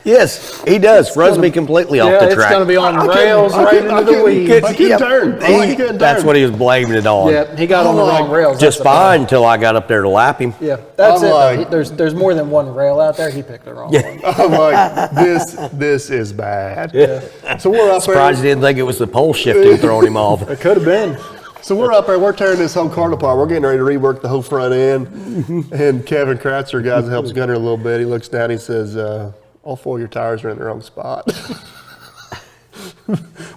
Yes, he does. Runs me completely off Yeah, the it's track. going to be on I rails couldn't- I right couldn't- into the weeds. I couldn't turn. I couldn't That's turn. what he was blaming it on. Yeah, he got on the wrong rails. Just That's the problem. fine until I got up there to lap him. Yeah, that's I'm it. like- There's more than one rail out there. He picked the wrong one. I'm like, this is bad. So we're up Surprised he there. didn't think it was the pole shifting throwing him off. It could have been. So we're up there. We're tearing this whole cart apart. We're getting ready to rework the whole front end. And Kevin Kratzer, guys, helps Gunner a little bit. He looks down. He says, all 4 of your tires are in the wrong spot.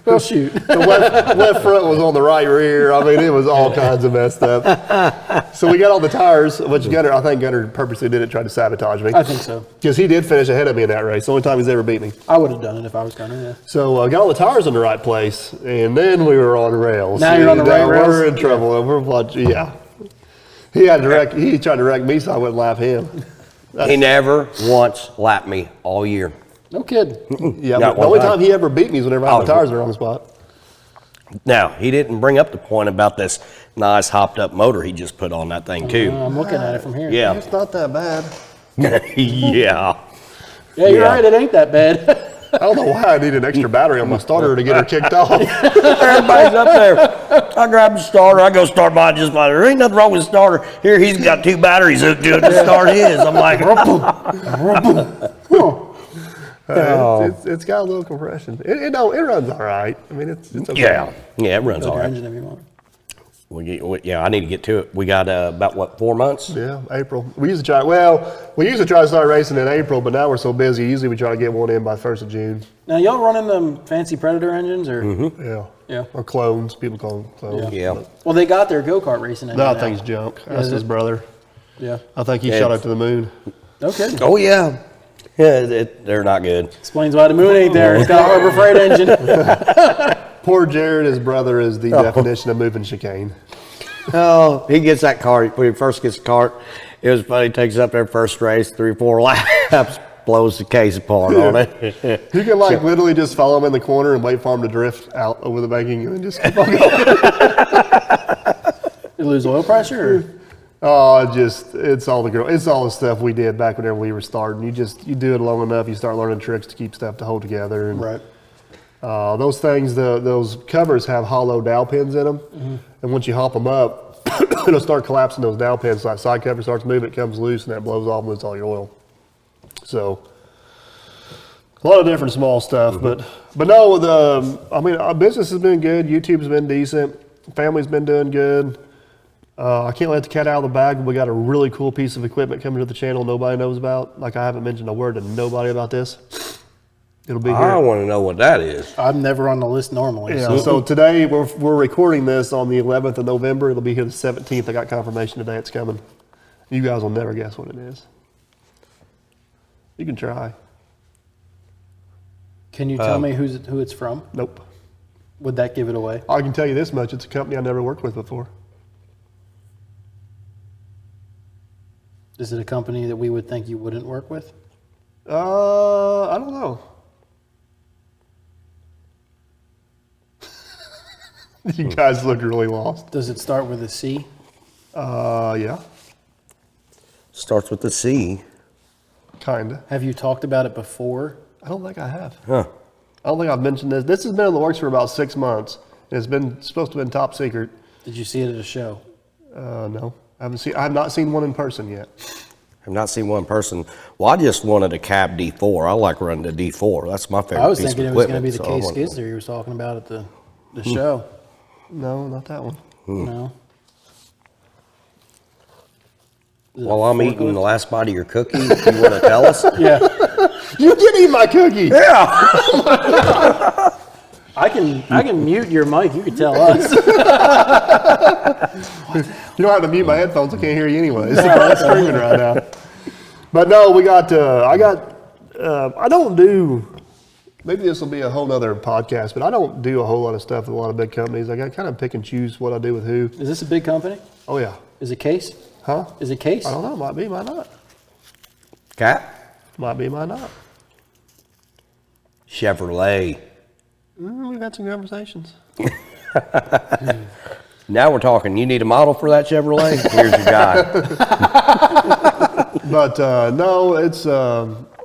Well, shoot. The left front was on the right rear. I mean, it was all kinds of messed up. So we got all the tires, which I think Gunner purposely did it, tried to sabotage me. I think so. Because he did finish ahead of me in that race. The only time he's ever beat me. I would have done it if I was Gunner. Yeah. So got all the tires in the right place, and then we were on rails. Now you're on the right Now rails? We're in trouble. We're yeah. He tried to wreck me, so I wouldn't lap him. He never once lapped me all year. No kid. Yeah, Not but the one only time. time he ever beat me is whenever I had Oh, the tires in the wrong spot. Now, he didn't bring up the point about this nice hopped up motor he just put on that thing too. I'm looking at it from here. Yeah. It's not that bad. Yeah. Yeah, you're Yeah. right. It ain't that bad. I don't know why I need an extra battery on my starter to get her kicked off. Everybody's up there. I grab the starter. I go start mine just by there ain't nothing wrong with the starter. Here, he's got 2 batteries hooked to it to start his. I'm like, It's got a little compression. It runs all right. I mean, it's okay. yeah, it runs all Your right. engine if you want. Yeah, I need to get to it. We got about 4 months? Yeah, April. We used to try to start racing in April, but now we're so busy. Usually we try to get one in by the 1st of June. Now, y'all running them fancy Predator engines or? Yeah. Yeah. Or clones. People call them clones. Yeah. Well, they got their go-kart racing engine No, now. I think it's junk. That's is his it? brother. Yeah. I think he Yeah, shot it's- it to the moon. Okay. Oh, yeah. Yeah, they're not good. Explains why the moon ain't there. It's got a Harbor Freight engine. Poor Jared, his brother, is the definition of moving chicane. Oh, he gets that cart. When he first gets the cart, it was funny. He takes it up there first race, 3 or 4 laps, blows the case apart on it. You can literally just follow him in the corner and wait for him to drift out over the banking and then just keep on going. You lose oil pressure? Or? Oh, it's all the stuff we did back whenever we were starting. You do it long enough, you start learning tricks to keep stuff to hold together. And, Right. those things, those covers have hollow dowel pins in them, and once you hop them up, it'll start collapsing those dowel pins. So that side cover starts moving, it comes loose, and that blows off and loses all your oil. So a lot of different small stuff, but no, our business has been good. YouTube's been decent. Family's been doing good. I can't let the cat out of the bag. We got a really cool piece of equipment coming to the channel nobody knows about. Like, I haven't mentioned a word to nobody about this. It'll be here. I want to know what that is. I'm never on the list normally. Yeah, so today we're recording this on the 11th of November. It'll be here the 17th. I got confirmation today it's coming. You guys will never guess what it is. You can try. Can you tell me who it's from? Nope. Would that give it away? I can tell you this much: it's a company I never worked with before. Is it a company that we would think you wouldn't work with? I don't know. You guys look really lost. Does it start with a C? Yeah, Starts with the C. kinda. Have you talked about it before? I don't think I have. Huh. I don't think I've mentioned this. This has been in the works for about 6 months. And it's been supposed to have been top secret. Did you see it at a show? No, I have not seen one in person yet. I've not seen one person. Well, I just wanted a cab D4. I like running the D4. That's my favorite I was piece thinking of it was going to equipment. be the so I Case wanted- Skidster you was talking about at the show. No, not that one. No. Is it While a I'm eating forklift? the last bite of your cookie, you want to tell us? Yeah. You did eat my cookie. Yeah. I can mute your mic. You can tell us. You don't have to mute my headphones. I can't hear you anyways. I'm screaming right now. But no, we got. I don't do. Maybe this will be a whole nother podcast, but I don't do a whole lot of stuff with a lot of big companies. I got kind of pick and choose what I do with who. Is this a big company? Oh yeah. Is it Case? Huh? Is it Case? I don't know. Might be. Might not. Cat? Might be. Might not. Chevrolet. We've had some conversations. Now we're talking. You need a model for that Chevrolet? Here's your guy. But no, it's.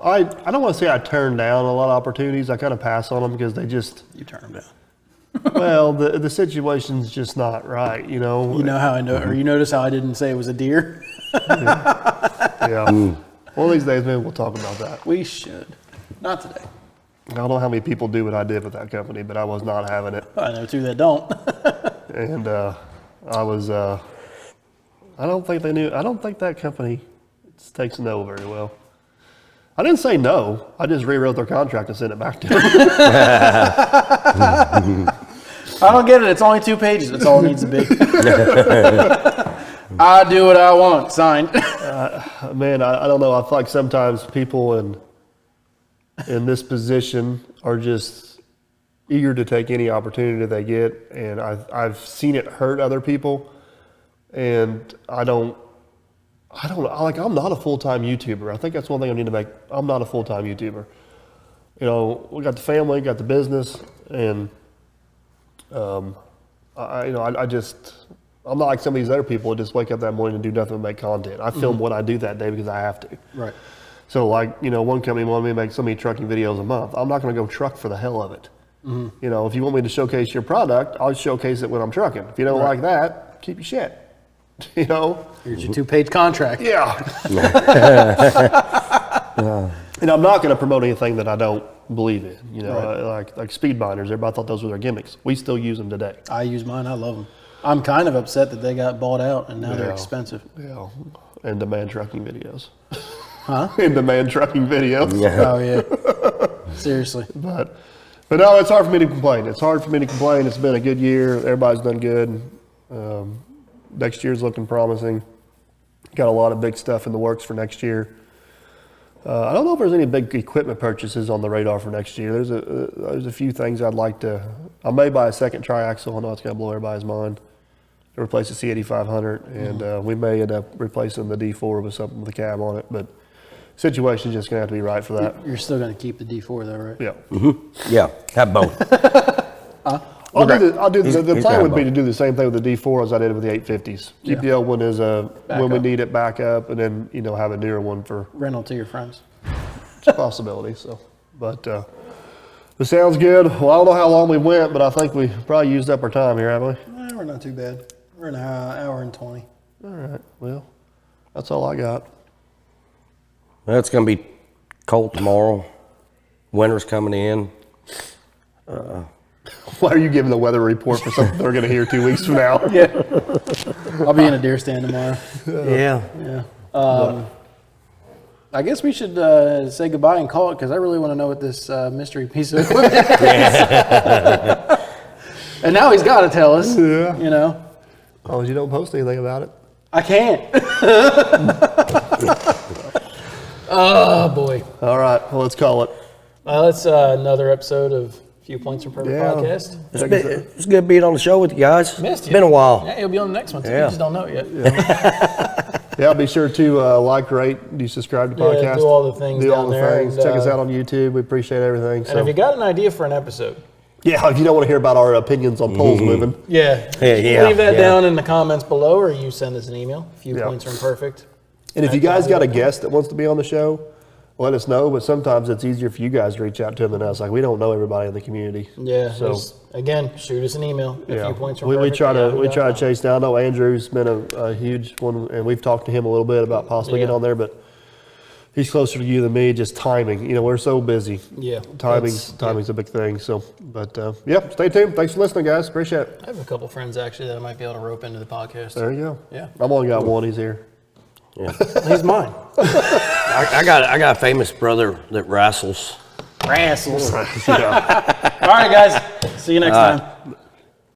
I don't want to say I turn down a lot of opportunities. I kind of pass on them because they just. You turn them down. Well, the situation's just not right. You know. You know how I know, or you notice how I didn't say it was a deer? Yeah. One of these days, maybe we'll talk about that. We should. Not today. I don't know how many people do what I did with that company, but I was not having it. I know two that don't. And I was, I don't think they knew, I don't think that company takes no very well. I didn't say no. I just rewrote their contract and sent it back to them. I don't get it. It's only 2 pages. That's all it needs to be. I do what I want. Signed. Man, I don't know. I feel like sometimes people in this position are just eager to take any opportunity they get, and I've seen it hurt other people, and I'm not a full-time YouTuber. I think that's one thing I need to make. I'm not a full-time YouTuber. You know, we got the family, got the business, and I'm not like some of these other people that just wake up that morning and do nothing but make content. I film what I do that day because I have to. Right. So one company wanted me to make so many trucking videos a month. I'm not going to go truck for the hell of it. You know, if you want me to showcase your product, I'll showcase it when I'm trucking. If you don't like that, keep your shit. You know? Here's your 2-page contract. Yeah. And I'm not going to promote anything that I don't believe in. You know, like speed binders. Everybody thought those were their gimmicks. We still use them today. I use mine. I love them. I'm kind of upset that they got bought out and now they're Yeah. expensive. Yeah. And demand trucking videos. Huh? In demand trucking videos. Oh, yeah. Seriously. But no, it's hard for me to complain. It's hard for me to complain. It's been a good year. Everybody's done good. Next year's looking promising. Got a lot of big stuff in the works for next year. I don't know if there's any big equipment purchases on the radar for next year. There's a few things I'd like to. I may buy a second triaxle. I know it's going to blow everybody's mind. To replace the C8500, and we may end up replacing the D4 with something with a cab on it. But situation's just going to have to be right for that. You're still going to keep the D4 though, right? Yeah. Yeah, have both. The plan would be both. to do the same thing with the D4 as I did with the 850s. Keep the old one as when we Backup. need it back up, and then have a newer one for Rental to your friends. possibility. So, but it sounds good. Well, I don't know how long we went, but I think we probably used up our time here, haven't we? We're not too bad. We're an hour and 20. All right. Well, that's all I got. Well, it's going to be cold tomorrow. Winter's coming in. Why are you giving the weather report for something they're going to hear 2 weeks from now? Yeah. I'll be in a deer stand tomorrow. Yeah. Yeah. I guess we should say goodbye and call it because I really want to know what this mystery piece of equipment is. And now he's got to tell us. Yeah. You know, As long as you don't post anything about it. I can't. Oh boy. All right. Well, let's call it. Well, it's another episode of Few Points from Perfect Yeah. podcast. It's good being on the show with you guys. Missed you. Been a while. Yeah, he'll be on the next one too. Yeah. You just don't know it yet. Yeah, be sure to like, rate, do subscribe to the Yeah, podcast. do all the things Do all down the there, things. and, Check us out on YouTube. We appreciate everything. And if you got an idea for an episode, yeah, if you don't want to hear about our opinions on polls moving, yeah, Yeah, leave that yeah. down in the comments below, or you send us an email. Few Yeah. Points from Perfect. and if you guys got a guest that wants to be on the show, let us know. But sometimes it's easier for you guys to reach out to them than us. Like, we don't know everybody in the community. Yeah. So, Again, shoot us an email. A yeah, Few Points from we Perfect. try to yahoo.com. chase down. I know Andrew's been a huge one, and we've talked to him a little bit about possibly Yeah. getting on there, but he's closer to you than me. Just timing. You know, we're so busy. Yeah. Timing's a big thing. So, but yeah, stay tuned. Thanks for listening, guys. Appreciate it. I have a couple friends actually that I might be able to rope into the podcast. There you go. Yeah. I've only got one. He's here. He's mine. I got a famous brother that wrestles. Wrestles. Yeah. All right, guys. See you next time.